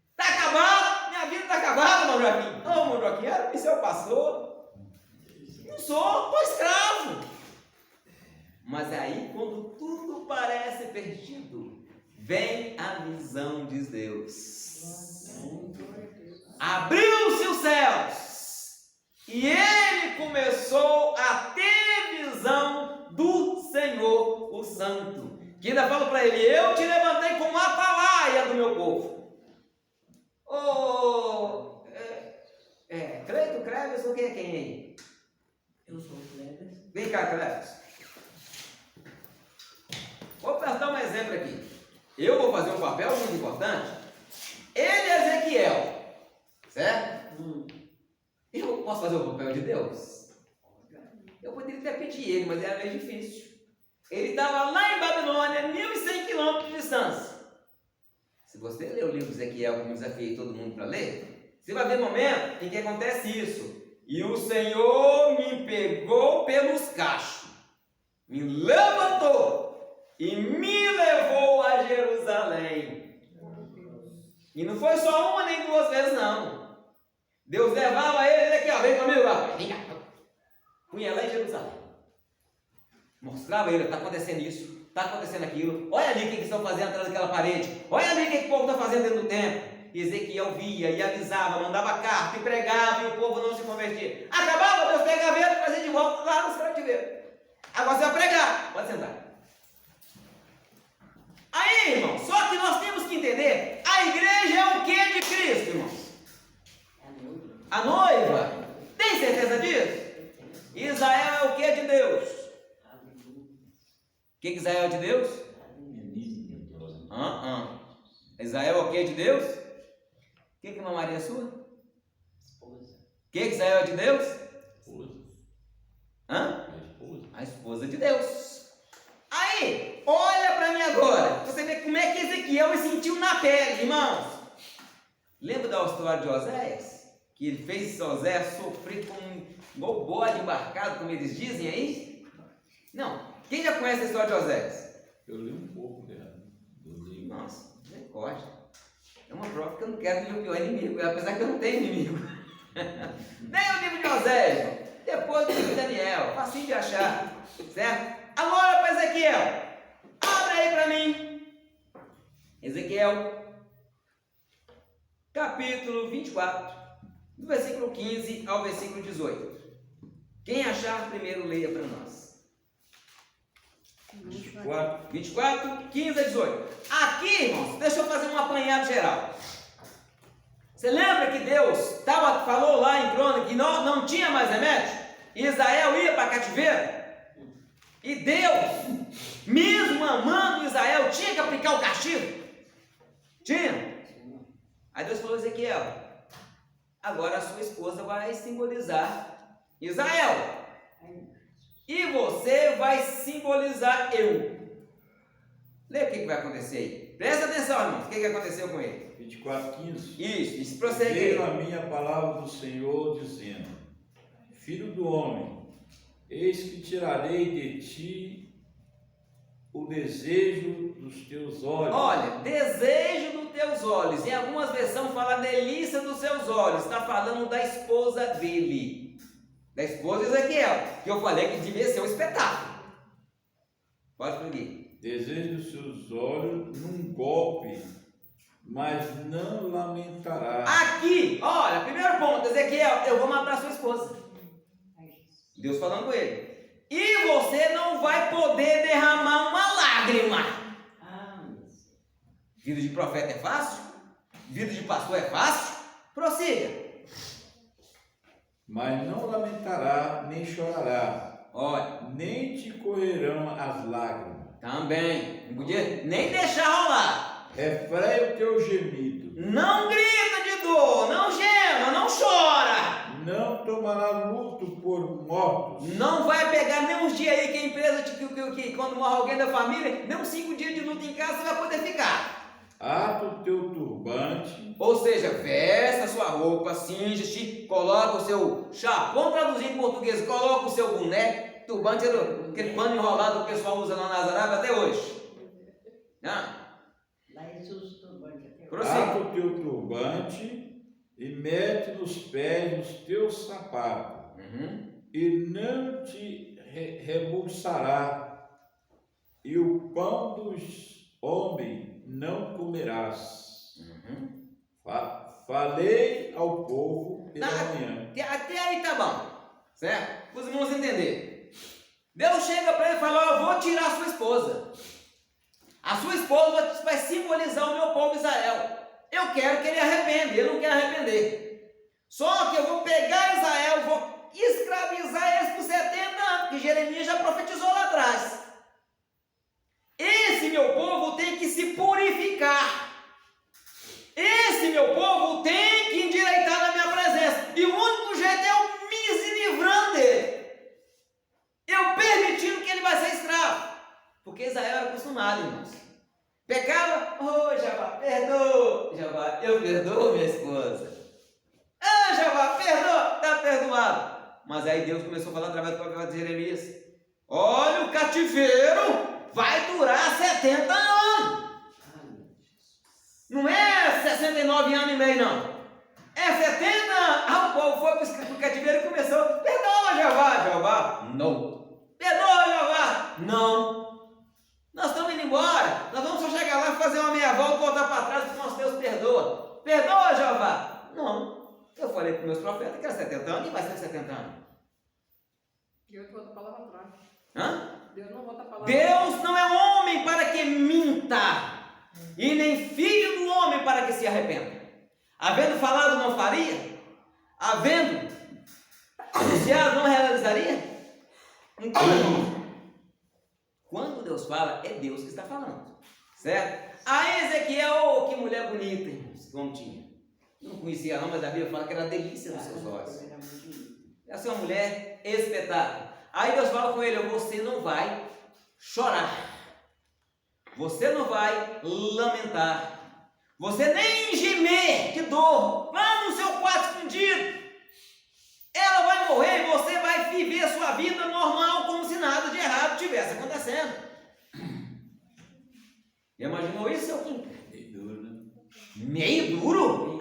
Está acabado, minha vida está acabada, irmão Joaquim. Não, irmão Joaquim, era para ser o pastor. Não sou, estou escravo. Mas aí, quando tudo parece perdido, vem a visão de Deus. Abriu-se os céus e ele começou a ter visão do Senhor, o Santo, que ainda fala para ele: eu te levantei como atalaia do meu povo. Cleito, Cleves, o que é quem aí? Eu sou o Cleves. Vem cá, Cleves. Vou dar um exemplo aqui. Eu vou fazer um papel muito importante. Ele é Ezequiel, certo? Eu posso fazer o papel de Deus? Eu poderia até pedir ele, mas era meio difícil. Ele estava lá em Babilônia, 1.100 quilômetros de distância. Se você ler o livro de Ezequiel, como desafiei todo mundo para ler, você vai ver momento em que acontece isso. E o Senhor me pegou pelos cachos, me levantou e me levou a Jerusalém. E não foi só uma nem 2 vezes, não. Deus levava ele aqui, ó, vem comigo, ó. Vem cá. Punha lá em Jerusalém. Mostrava ele, está acontecendo isso, está acontecendo aquilo. Olha ali o que eles estão fazendo atrás daquela parede. Olha ali o que o povo está fazendo dentro do templo. E Ezequiel via e avisava, mandava carta e pregava, e o povo não se convertia. Acabava, Deus pegava ele e fazia de volta lá nos cativeiros. Agora você vai pregar, pode sentar. Aí, irmão, só que nós temos que entender, a igreja é o que de Cristo, irmãos? A noiva. Tem certeza disso? Israel é o que de Deus? O que Israel é de Deus? Israel é o que de Deus? O que irmã Maria é sua? Esposa. O que Israel é de Deus? Esposa. A esposa de Deus. Aí, olha para mim agora. Você vê como é que Ezequiel se sentiu na pele, irmãos. Lembra da história de Oséias? Que ele fez Oséias sofrer como um bode embarcado, como eles dizem aí? Não. Quem já conhece a história de Oséias? Eu li um pouco dela. Nossa, misericórdia. É uma prova que eu não quero ter o pior inimigo, apesar que eu não tenho inimigo. Nem o livro de Oséias, depois do livro de Daniel, facinho de achar, certo? Agora para Ezequiel, abre aí para mim, Ezequiel, capítulo 24, do versículo 15 ao versículo 18. Quem achar primeiro, leia para nós. 24, 15 a 18. Aqui, irmãos, deixa eu fazer um apanhado geral. Você lembra que Deus falou lá em Crônica que não tinha mais remédio? Israel ia para cativeiro? E Deus, mesmo amando Israel, tinha que aplicar o castigo? Tinha. Aí Deus falou: Ezequiel, agora a sua esposa vai simbolizar Israel. E você vai simbolizar eu. Lê o que vai acontecer aí. Presta atenção, irmãos. O que aconteceu com ele? 24:15. Isso prossegue. Veio a minha palavra do Senhor, dizendo: Filho do homem, eis que tirarei de ti o desejo dos teus olhos. Olha, desejo dos teus olhos. Em algumas versões fala delícia dos seus olhos. Está falando da esposa dele. Da esposa de Ezequiel, que eu falei que devia ser um espetáculo. Pode seguir. Desejo dos seus olhos num golpe, mas não lamentará. Aqui, olha, primeiro ponto, Ezequiel, eu vou matar sua esposa. Deus falando com ele. E você não vai poder derramar uma lágrima. Vida de profeta é fácil? Vida de pastor é fácil? Prossiga. Mas não lamentará, nem chorará, Olha, nem te correrão as lágrimas. também, não podia nem deixar rolar. Refreia o teu gemido. Não grita de dor, não gema, não chora. Não tomará luto por mortos. Não vai pegar nem uns dias aí que a empresa, que quando morre alguém da família, nem uns 5 dias de luto em casa você vai poder ficar. Ata o teu turbante. Ou seja, veste a sua roupa, cinge-te, coloca o seu chapão, traduzindo em português, coloca o seu boné, turbante, aquele pano enrolado que o pessoal usa lá na Arábia até hoje. Lá eles usam turbante até hoje. Prossiga. Ata o teu turbante e mete nos pés os teus sapatos. E não te rebuçará, e o pão dos homens não comerás. Falei ao povo pela manhã. Até aí tá bom, certo? Os irmãos entenderem. Deus chega para ele e fala: eu vou tirar a sua esposa. A sua esposa vai simbolizar o meu povo Israel. Eu quero que ele arrependa, ele não quer arrepender. Só que eu vou pegar Israel, vou escravizar eles por 70 anos, que Jeremias já profetizou lá atrás. Esse meu povo tem que se purificar. Esse meu povo tem que endireitar na minha presença. E o único jeito é eu me livrando dele. Eu permitindo que ele vai ser escravo. Porque Israel era acostumado, irmãos. Pecava, Jeová, perdoa. Jeová, eu perdoo minha esposa. Jeová, perdoa, está perdoado. Mas aí Deus começou a falar através do profeta Jeremias: olha, o cativeiro vai durar 70 anos. Não é 69 anos e meio, não. É 70 anos. O povo foi para o cativeiro e começou: perdoa, Jeová. Jeová, não. Perdoa, Jeová, não. Nós estamos indo embora. Nós vamos só chegar lá, fazer uma meia volta, voltar para trás, porque nosso Deus perdoa. Perdoa, Jeová. Não. Eu falei para os meus profetas que era 70 anos e vai ser 70 anos. Deus não volta a palavra atrás. Hã? Deus não volta a palavra Deus não é homem para que minta, e nem filho do homem para que se arrependa. Havendo falado, não faria? Havendo anunciado, não realizaria? Então, irmãos, quando Deus fala, é Deus que está falando, certo? Aí Ezequiel, que mulher bonita, irmãos, como tinha. Não conhecia não, mas a Bíblia fala que era delícia nos seus olhos. Essa é uma mulher espetáculo. Aí Deus fala com ele: você não vai chorar, você não vai lamentar, você nem gemer de dor lá no seu quarto escondido. Ela vai morrer e você vai viver a sua vida normal, como se nada de errado estivesse acontecendo. Imaginou isso, seu Kim? Meio duro, né? Meio duro?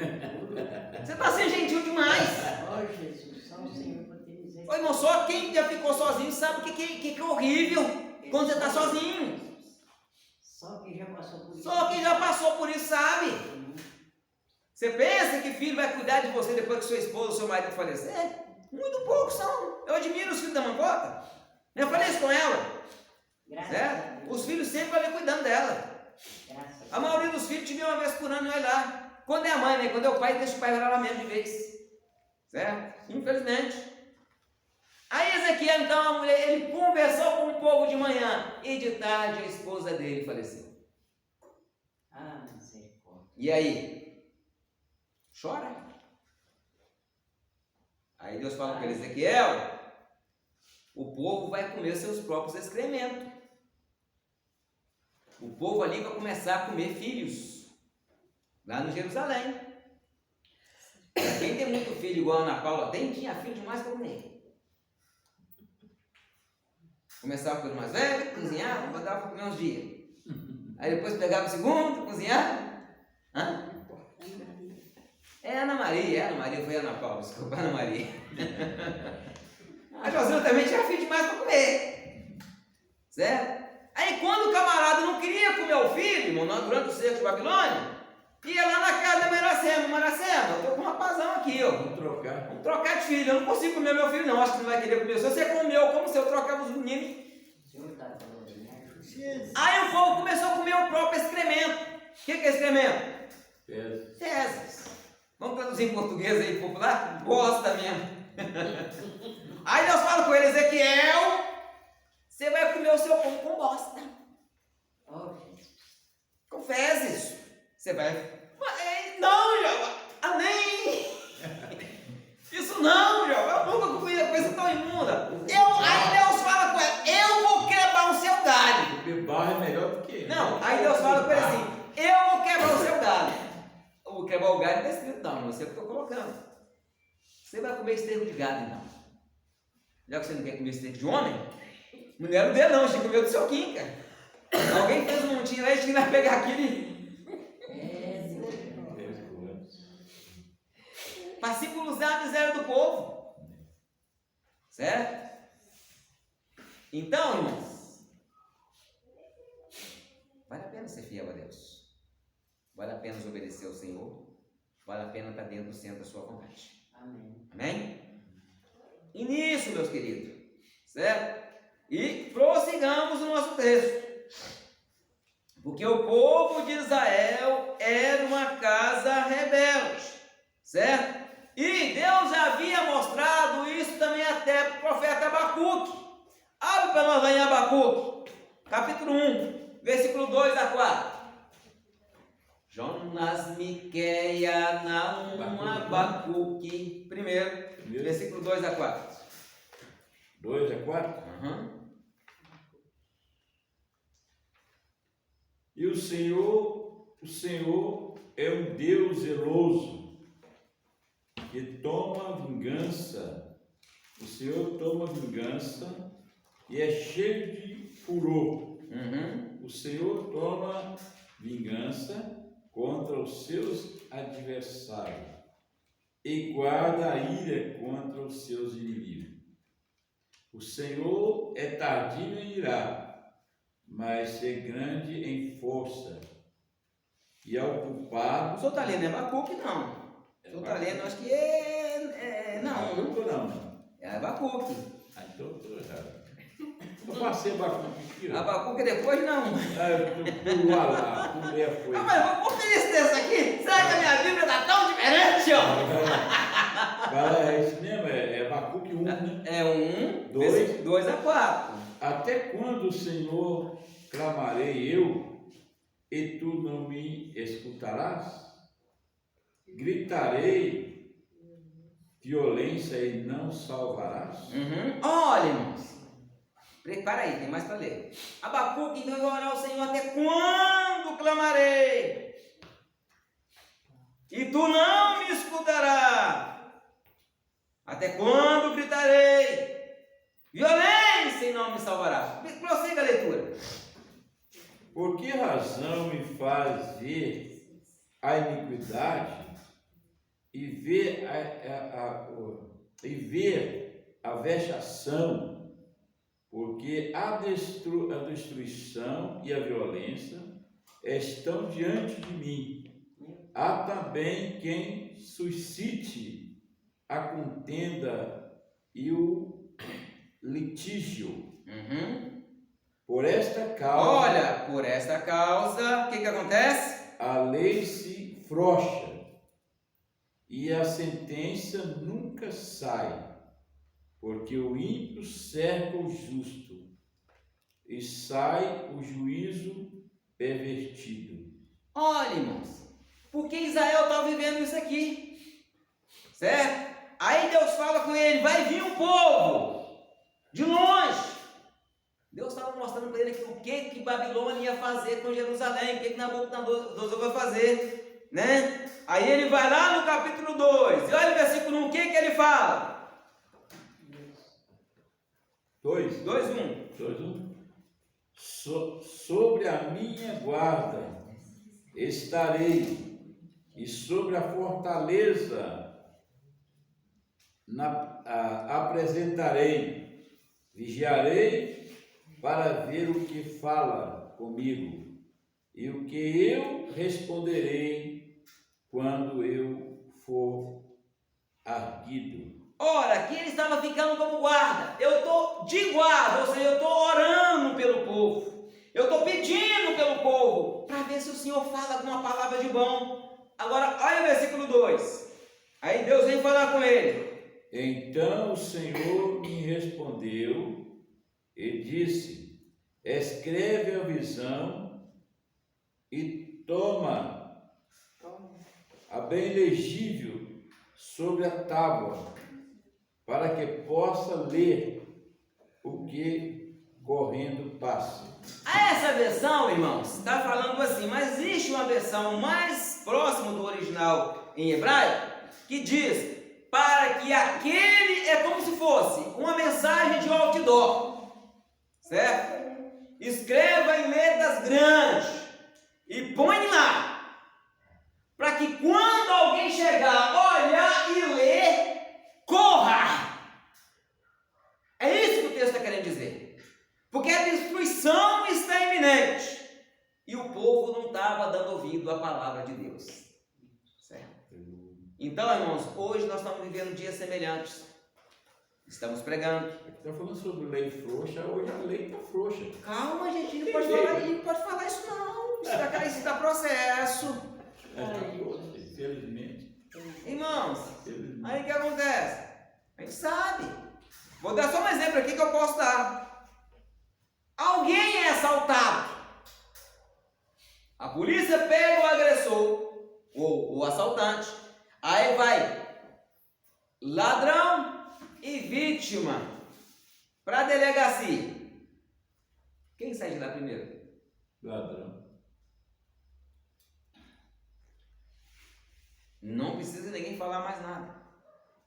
Você está sendo gentil demais. Oh, Jesus, só o Senhor pode ter misericórdia. Foi, irmão, só quem já ficou sozinho sabe o que é horrível quando você está sozinho. Só quem já passou por isso. Só quem já passou por isso sabe. Você pensa que filho vai cuidar de você depois que sua esposa ou seu marido falecer? Muito poucos são. Eu admiro os filhos da Mangota. Eu falei isso com ela. Graças Certo? a Deus. Os filhos sempre vão ali cuidando dela. Graças A maioria dos filhos te vê uma vez por ano e vai lá. Quando é a mãe, né? Quando é o pai, deixa o pai lá mesmo de vez. Certo? Infelizmente. Aí Ezequiel, então, a mulher, ele conversou com o povo de manhã e de tarde a esposa dele faleceu. Ah, misericórdia. E aí? Chora. Aí Deus fala para ele: Ezequiel, o povo vai comer seus próprios excrementos. O povo ali vai começar a comer filhos. Lá no Jerusalém. Quem tem muito filho igual a Ana Paula tem, tinha filho demais para comer. Começava pelo mais velho, cozinhava, botava para comer uns dias. Aí depois pegava o segundo, cozinhava. Hã? É Ana Maria, foi Ana Paula, desculpa, Ana Maria. A Josina também tinha filho demais para comer. Certo? Aí quando o camarada não queria comer o filho, irmão, durante o cerco de Babilônia, ia lá na casa da Manassés, eu tô com um rapazão aqui, ó. Vamos trocar de filho, eu não consigo comer meu filho não, acho que não vai querer comer. Se você comeu, como se eu trocava os meninos. Aí o povo começou a comer o próprio excremento. O que é excremento? Fezes. Vamos traduzir em português aí, popular? Bosta mesmo. Aí Deus fala com ele, Ezequiel, você vai comer o seu pão com bosta. Com fezes. Você vai... Não, Jeová. Amém. Isso não, Jeová. Eu nunca comi coisa tão imunda. Aí Deus fala com ele, eu vou quebrar o seu galho. Porque barro é melhor do que... Não, aí Deus fala com ele assim, eu vou quebrar o seu galho. Eu vou quebrar o galho, não está escrito não, não sei o que eu estou colocando. Você vai comer esterco de gado, então. Já que você não quer comer esterco de homem, não era o dele não, tinha que comer do seu quinca. Alguém fez um montinho lá e tinha que pegar aquilo e... para simbolizar a miséria do povo. Certo? Então, irmãos, vale a pena ser fiel a Deus. Vale a pena obedecer ao Senhor. Vale a pena estar dentro do centro da sua vontade. Amém. Amém? E nisso, meus queridos, certo? E prossigamos o nosso texto. Porque o povo de Israel era uma casa rebelde, certo? E Deus já havia mostrado isso também até para o profeta Abacuque. Abre para nós lá em Abacuque, capítulo 1, versículo 2 a 4. Jonas, Miqueia, Naum, Abacuque. Primeiro, versículo 2 a 4. 2 a 4? E o Senhor é um Deus zeloso, que toma vingança. O Senhor toma vingança e é cheio de furor. O Senhor toma vingança contra os seus adversários e guarda a ira contra os seus inimigos. O Senhor é tardio em irar, mas é grande em força. E ao culpado... O senhor está lendo Abacuque? Não. O senhor está lendo, acho que não. Não. É Abacuque. Então eu estou errado. Eu passei Abacuque aqui, ó. Abacuque depois não. Eu pulo lá, pulei a folha. Mas vou conferir esse texto aqui. Será que a minha Bíblia está tão diferente, ó? É isso mesmo, é Abacuque 1, né? É 1, 2, 2 a 4. Até quando, Senhor, clamarei eu, e tu não me escutarás? Gritarei violência e não salvarás? Olha, irmãos. Prepara aí, tem mais para ler. Abacuque, então eu vou orar ao Senhor, até quando clamarei? E tu não me escutarás. Até quando gritarei? Violência e não me salvarás. Prossiga a leitura. Por que razão me faz ver a iniquidade e ver a vexação? Porque a destruição e a violência estão diante de mim. Há também quem suscite a contenda e o litígio. Por esta causa... Olha, por esta causa, o que acontece? A lei se frouxa e a sentença nunca sai. Porque o ímpio cerca o justo e sai o juízo pervertido. Olha, irmãos, porque Israel está vivendo isso aqui, certo? Aí Deus fala com ele, vai vir um povo de longe. Deus estava mostrando para ele o que Babilônia ia fazer com Jerusalém, o que Nabucodonosor vai fazer, né? Aí ele vai lá no capítulo 2, e olha o versículo 1, o que ele fala? 2:1. Sobre a minha guarda estarei, e sobre a fortaleza apresentarei, vigiarei para ver o que fala comigo e o que eu responderei quando eu for arguido. Ora, aqui ele estava ficando como guarda. Eu estou de guarda, ou seja, eu estou orando pelo povo. Eu estou pedindo pelo povo para ver se o Senhor fala alguma palavra de bom. Agora, olha o versículo 2. Aí Deus vem falar com ele. Então o Senhor me respondeu e disse: escreve a visão e toma a bem legível sobre a tábua, para que possa ler o que correndo passa. Essa versão, irmãos, está falando assim, mas existe uma versão mais próxima do original em hebraico, que diz, para que aquele, é como se fosse uma mensagem de outdoor, certo? Escreva em letras grandes e põe lá, para que quando alguém chegar, olhar e ler, corra. É isso que o texto está querendo dizer. Porque a destruição está iminente. E o povo não estava dando ouvido à palavra de Deus. Certo? Então, irmãos, hoje nós estamos vivendo dias semelhantes. Estamos pregando. Está falando sobre lei frouxa, hoje a lei está frouxa. Calma, gente, não pode falar isso não. Isso está processo. Infelizmente. Irmãos, aí o que acontece? A gente sabe. Vou dar só um exemplo aqui que eu posso dar. Alguém é assaltado. A polícia pega o agressor, ou o assaltante. Aí vai ladrão e vítima para a delegacia. Quem sai de lá primeiro? Ladrão. Não precisa ninguém falar mais nada.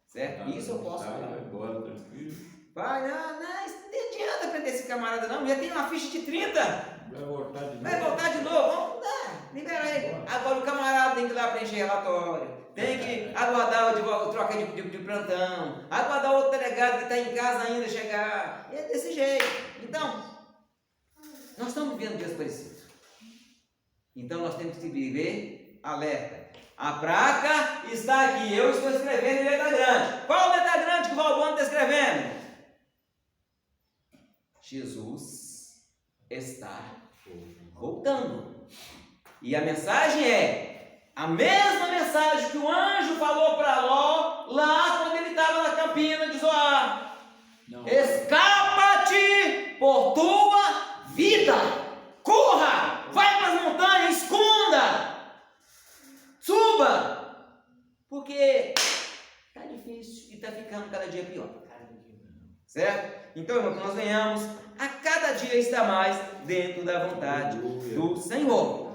Certo? Isso eu posso falar. Vai embora, tranquilo. Vai, não, isso não adianta prender esse camarada não. Já tem uma ficha de 30. Vai voltar de novo. Vai voltar de novo. Vamos dar. Libera aí. Agora o camarada tem que ir lá preencher relatório. Tem que aguardar o troca de plantão. Aguardar o outro delegado que está em casa ainda chegar. É desse jeito. Então, nós estamos vivendo dias parecidos. Então nós temos que viver alerta. A placa está aqui. Eu estou escrevendo em letra grande. Qual letra grande que o Valbano está escrevendo? Jesus está voltando. E a mensagem é a mesma mensagem que o anjo falou para Ló lá quando ele estava na campina de Zoar. Escapa-te por tua vida. Corra, vai para as montanhas, esconda, suba, porque está difícil e está ficando cada dia pior. Certo? Então, irmão, que nós venhamos a cada dia estar mais dentro da vontade do Senhor.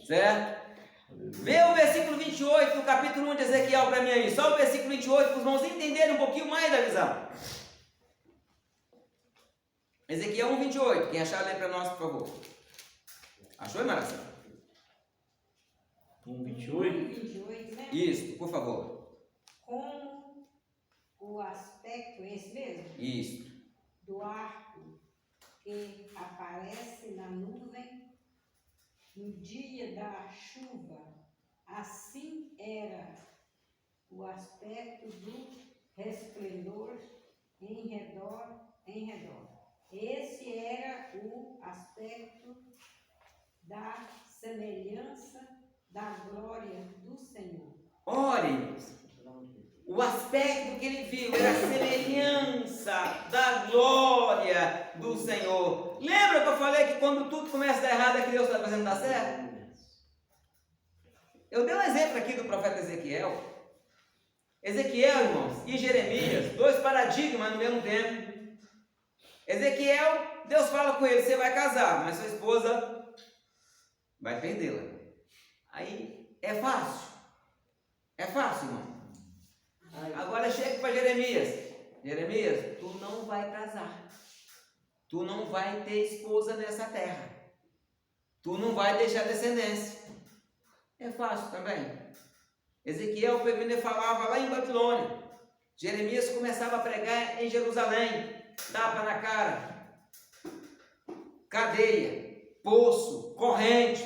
Certo? Vê o versículo 28 do capítulo 1 de Ezequiel para mim aí. Só o versículo 28 para os irmãos entenderem um pouquinho mais da visão. Ezequiel 1, 28. Quem achar, lê para nós, por favor. Achou, irmã Marcela? 1, 28? 28, né? Isso, por favor. Com o aspecto, esse mesmo? Isso. Do arco que aparece na nuvem no dia da chuva, assim era o aspecto do resplendor em redor. Esse era o aspecto da semelhança da glória do Senhor. Olhem, o aspecto que ele viu era a semelhança da glória do Senhor. Lembra que eu falei que quando tudo começa a dar errado é que Deus está fazendo dar certo? Eu dei um exemplo aqui do profeta Ezequiel. Ezequiel, irmãos, e Jeremias, dois paradigmas no mesmo tempo. Ezequiel, Deus fala com ele, você vai casar, mas sua esposa vai perdê-la. Aí é fácil. É fácil, irmão. Agora chega para Jeremias. Jeremias, tu não vai casar. Tu não vai ter esposa nessa terra. Tu não vai deixar descendência. É fácil também. Ezequiel primeiro falava lá em Babilônia. Jeremias começava a pregar em Jerusalém, tapa na cara, cadeia, poço, corrente,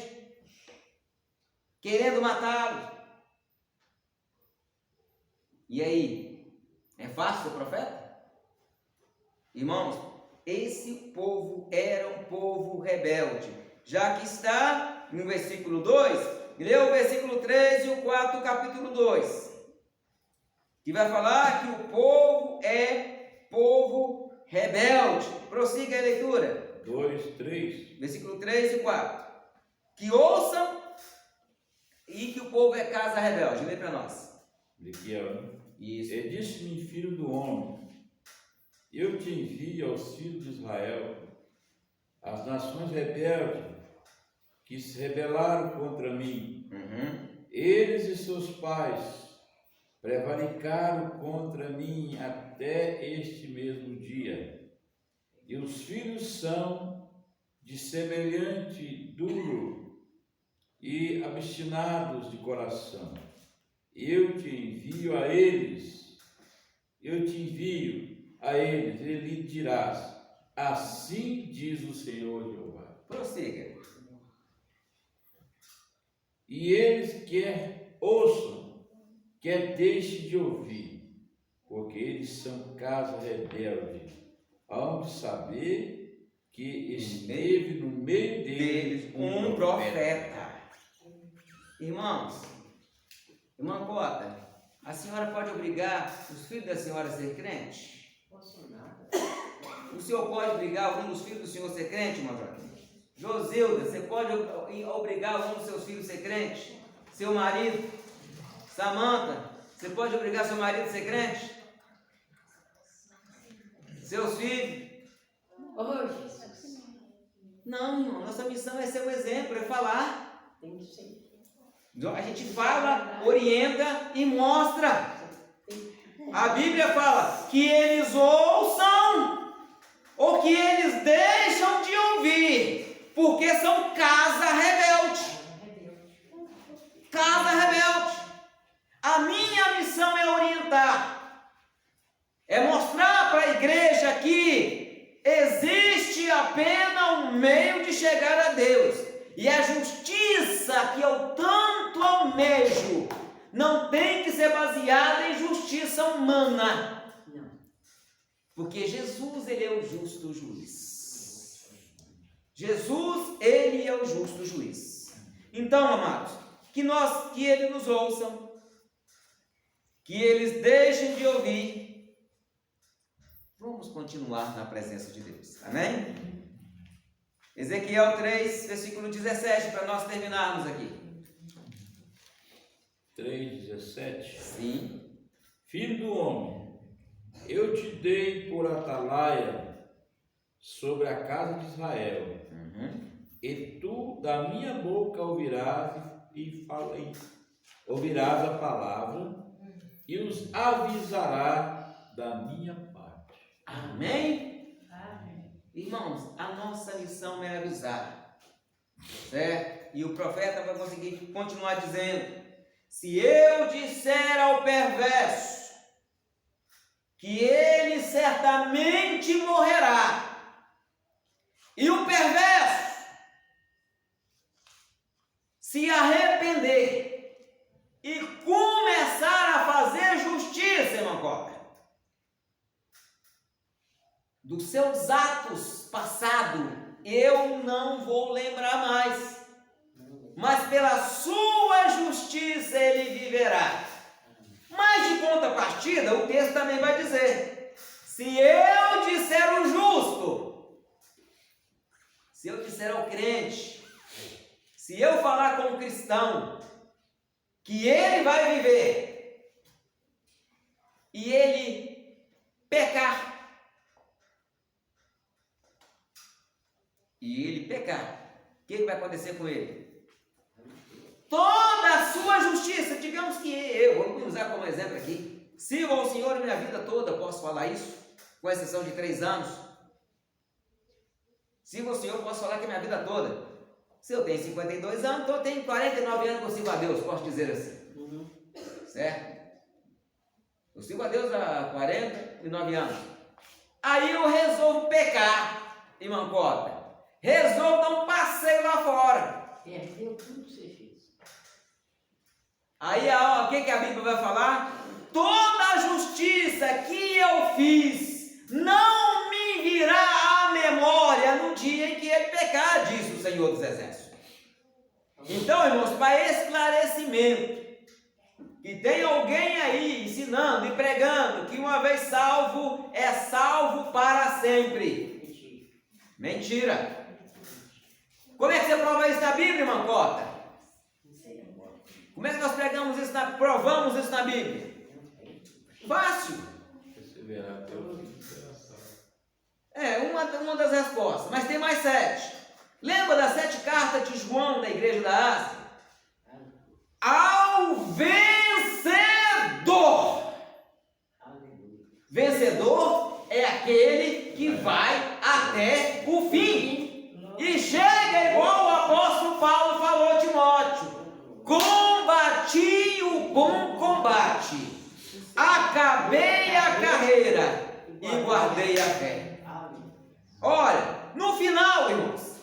querendo matá-lo. E aí, é fácil ser profeta? Irmãos, esse povo era um povo rebelde, já que está no versículo 2, lê o versículo 3 e o 4 do capítulo 2, que vai falar que o povo é povo rebelde. Prossiga a leitura. 2, 3. Versículo 3 e 4. Que ouçam e que o povo é casa rebelde. Lê para nós. Ezequiel. Isso. E disse-me, filho do homem, eu te envio aos filhos de Israel, as nações rebeldes, que se rebelaram contra mim. Eles e seus pais prevaricaram contra mim até este mesmo dia. E os filhos são de semelhante duro e obstinados de coração. Eu te envio a eles, e lhe dirás, assim diz o Senhor Jeová. Prossiga. E eles quer ouçam, quer deixem de ouvir, porque eles são casa rebelde, hão de saber que esteve no meio deles um profeta. Irmãos, irmã Cota, a senhora pode obrigar os filhos da senhora a ser crente? Posso nada. O senhor pode obrigar algum dos filhos do senhor a ser crente, irmã Joaquim? Josilda, você pode obrigar algum dos seus filhos a ser crente? Seu marido? Samanta, você pode obrigar seu marido a ser crente? Seus filhos? Hoje, Não, irmão, nossa missão é ser o exemplo, é falar. tem que ser. A gente fala, orienta e mostra. A Bíblia fala que eles ouçam ou que eles deixam de ouvir, porque são casa rebelde. Casa rebelde. A minha missão é orientar, é mostrar para a igreja que existe apenas um meio de chegar a Deus. E a justiça que eu tanto almejo não tem que ser baseada em justiça humana. Não. Porque Jesus, ele é o justo juiz. Jesus, ele é o justo juiz. Então, amados, que eles nos ouçam, que eles deixem de ouvir. Vamos continuar na presença de Deus. Amém? Ezequiel 3, versículo 17, para nós terminarmos aqui. 3:17. Sim. Filho do homem, eu te dei por atalaia sobre a casa de Israel, e tu da minha boca ouvirás ouvirás a palavra e os avisarás da minha parte. Amém? Irmãos, a nossa missão é avisar, certo? E o profeta vai conseguir continuar dizendo: se eu disser ao perverso que ele certamente morrerá, e o perverso se arrepender e começar a fazer justiça, irmão Cota, dos seus atos passados, eu não vou lembrar mais, mas pela sua justiça ele viverá. Mas de contrapartida, o texto também vai dizer: se eu disser ao justo, se eu disser ao crente, se eu falar com o cristão, que ele vai viver, e ele pecar, o que vai acontecer com ele? Toda a sua justiça, digamos que eu vou usar como exemplo aqui, sirvo ao Senhor minha vida toda, posso falar isso, com exceção de 3 anos. Sirvo ao Senhor, posso falar que minha vida toda. Se eu tenho 52 anos, então eu tenho 49 anos que eu sirvo a Deus, posso dizer assim. Certo? Eu sigo a Deus há 49 anos. Aí eu resolvo pecar, irmão Cota. Resolvo dar um passeio lá fora. Perdeu tudo que você fez. Aí o que a Bíblia vai falar? Toda a justiça que eu fiz não me virá à memória no dia em que ele pecar, diz o Senhor dos Exércitos. Então, irmãos, para esclarecimento, que tem alguém aí ensinando e pregando que uma vez salvo, é salvo para sempre. Mentira. Como é que você prova isso na Bíblia, irmão Cota? Como é que nós provamos isso na Bíblia? Fácil. Perseverar até o fim será salvo. É, uma das respostas, mas tem mais 7. Lembra das 7 cartas de João da igreja da Ásia? Ao vencedor. Vencedor é aquele que vai até o fim. E chega igual o apóstolo Paulo falou a Timóteo. Combati o bom combate. Acabei a carreira e guardei a fé. Olha, no final, irmãos,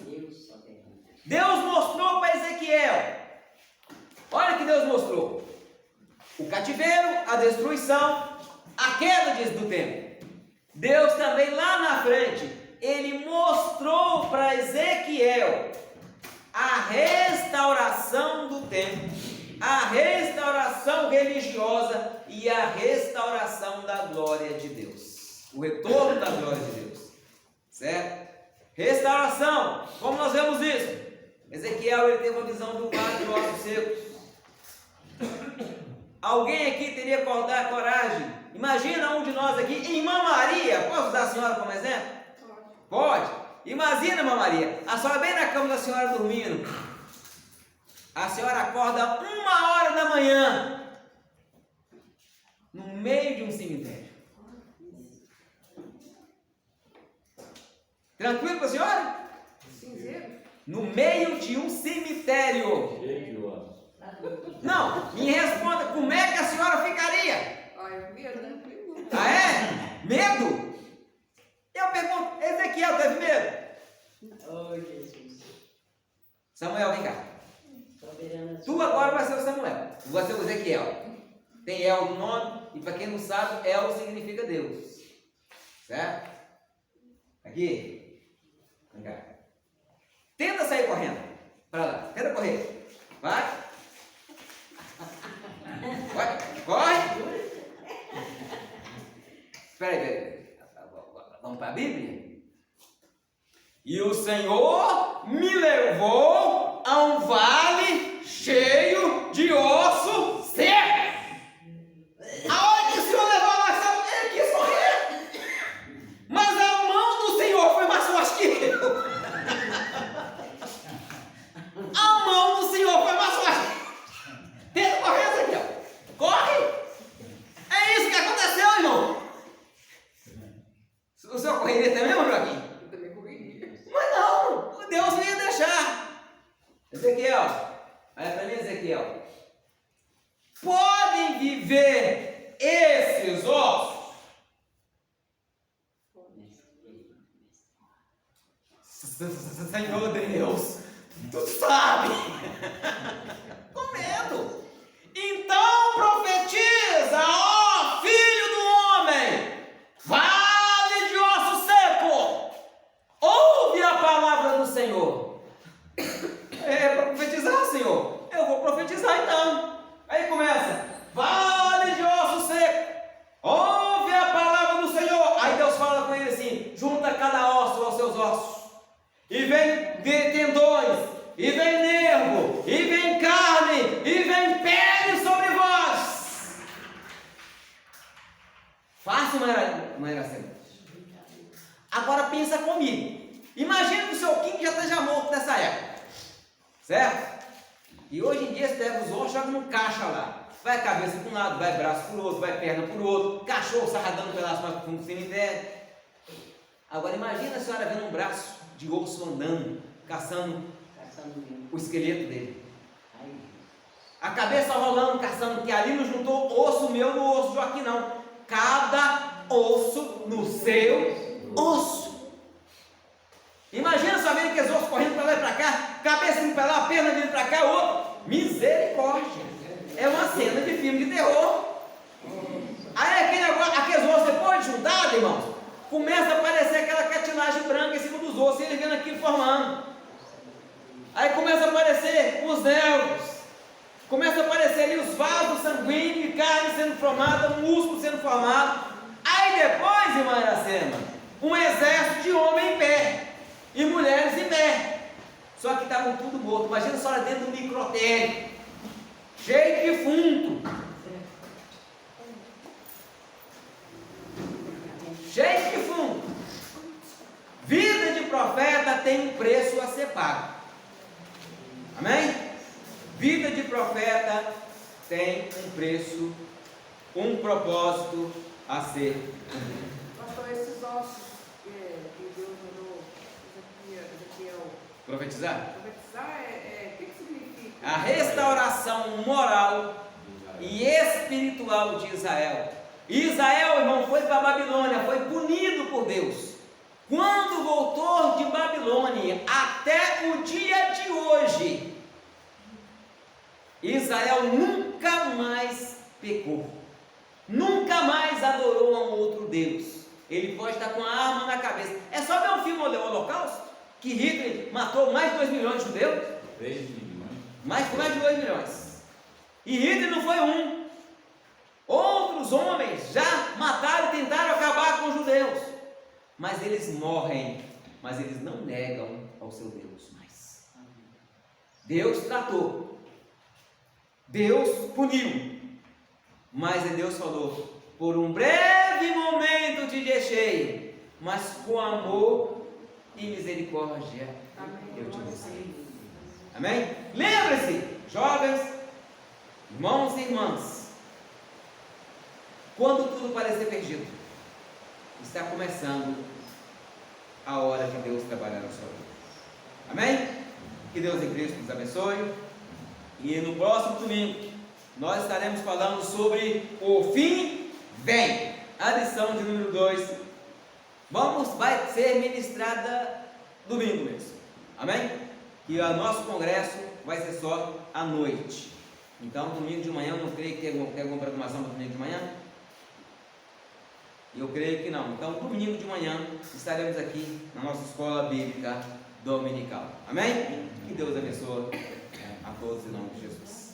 Deus mostrou para Ezequiel. Olha que Deus mostrou: o cativeiro, a destruição, a queda do templo. Deus também lá na frente, ele mostrou para Ezequiel a restauração do templo, a restauração religiosa e a restauração da glória de Deus, o retorno da glória de Deus, certo? Restauração, como nós vemos isso? Ezequiel, ele teve uma visão do vale de ossos secos. Alguém aqui teria coragem? Imagina um de nós aqui, irmã Maria, posso usar a senhora como exemplo? Pode. Imagina, irmã Maria, a senhora bem na cama da senhora dormindo. A senhora acorda 1h da manhã, no meio de um cemitério. Tranquilo para a senhora? Cinzeiro? No meio de um cemitério. Cheio de ossos. Não, me responda, como é que a senhora ficaria? Olha, medo, né? Ah, é? Medo? Eu pergunto, Ezequiel teve medo? Oh, Jesus. Samuel, vem cá. Soberano. Tu agora vai ser o Samuel, vai ser o Ezequiel. Tem El no nome, e para quem não sabe, El significa Deus. Certo? Aqui. Vem cá. Tenta sair correndo. Para lá. Tenta correr. Vai. Vai. Corre. Espera aí. Vamos para a Bíblia? E o Senhor me levou a um vale cheio de osso seco. Aonde que o Senhor levou nós? Ele quis morrer. Mas a mão do Senhor foi mais forte que eu. A mão do Senhor foi mais forte. Tenta correr, Ezequiel. Corre. É isso que aconteceu, irmão. O senhor correria também, irmão Joaquim? Eu também correria. Mas não, Deus não ia deixar. Ezequiel, olha para mim, Ezequiel. Podem viver esses ossos? Senhor Deus, tu sabe. Com medo. Então profetiza, ó filho do homem, vale de osso seco, ouve a palavra do Senhor. É para profetizar, Senhor. Eu vou profetizar então. Aí começa, vale de osso seco, ouve a palavra do Senhor. Aí Deus fala com ele assim: junta cada osso aos seus ossos, e vem tendões, e vem nervo, e vem carne, e vem pele sobre vós. Fácil, não era assim. Agora pensa comigo. Imagina que o seu Kim já esteja morto nessa época, certo? E hoje em dia você pega os ossos, joga num caixa lá. Vai cabeça para um lado, vai braço para o outro, vai perna para o outro, cachorro sarradando um pedaço mais profundo do cemitério. Agora imagina a senhora vendo um braço de osso andando, caçando o esqueleto dele. A cabeça rolando, caçando, que ali não juntou osso meu no osso de Joaquim, não. cada osso no seu osso. Imagina só vendo aqueles ossos correndo para lá e para cá, cabeça indo para lá, perna vindo para cá, outro. Misericórdia! É uma cena de filme de terror. Aí aqueles ossos, depois de juntado, irmãos, começa a aparecer aquela catilagem branca em cima dos ossos, e ele vendo aquilo formando. Aí começa a aparecer os nervos, começa a aparecer ali os vasos sanguíneos, carne sendo formada, músculo sendo formado. Aí depois, irmã Iracema, um exército de homens em pé e mulheres em pé. Só que estavam tudo morto. Imagina só lá dentro do microtério, cheio de defunto. Cheio de defunto. Vida de profeta tem um preço a ser pago. Amém? Vida de profeta tem um preço, um propósito a ser cumprido. Pastor, esses ossos que Deus mandou Ezequiel Profetizar? profetizar, o que significa? A restauração moral e espiritual de Israel. Israel, irmão, foi para a Babilônia, foi punido por Deus. Quando voltou de Babilônia até o dia de hoje, Israel nunca mais pecou, nunca mais adorou a um outro Deus. Ele pode estar com a arma na cabeça. É só ver o filme Holocausto, que Hitler matou mais de 2 milhões de judeus. 3 milhões. Mais de 2 milhões. E Hitler não foi um. Outros homens já mataram e tentaram acabar com os judeus. Mas eles morrem, mas eles não negam ao seu Deus mais. Deus tratou, Deus puniu, mas Deus falou: por um breve momento te deixei, mas com amor e misericórdia eu te busquei. Amém? Lembre-se, jovens, irmãos e irmãs, quando tudo parecer perdido, está começando a hora de Deus trabalhar na sua vida. Amém? Que Deus em Cristo nos abençoe. E no próximo domingo nós estaremos falando sobre o fim vem. A lição de número 2 vai ser ministrada domingo mesmo. Amém? E o nosso congresso vai ser só à noite. Então domingo de manhã, não creio que tem alguma programação para domingo de manhã. Eu creio que não. Então, domingo de manhã, estaremos aqui na nossa escola bíblica dominical. Amém? Que Deus abençoe a todos em nome de Jesus.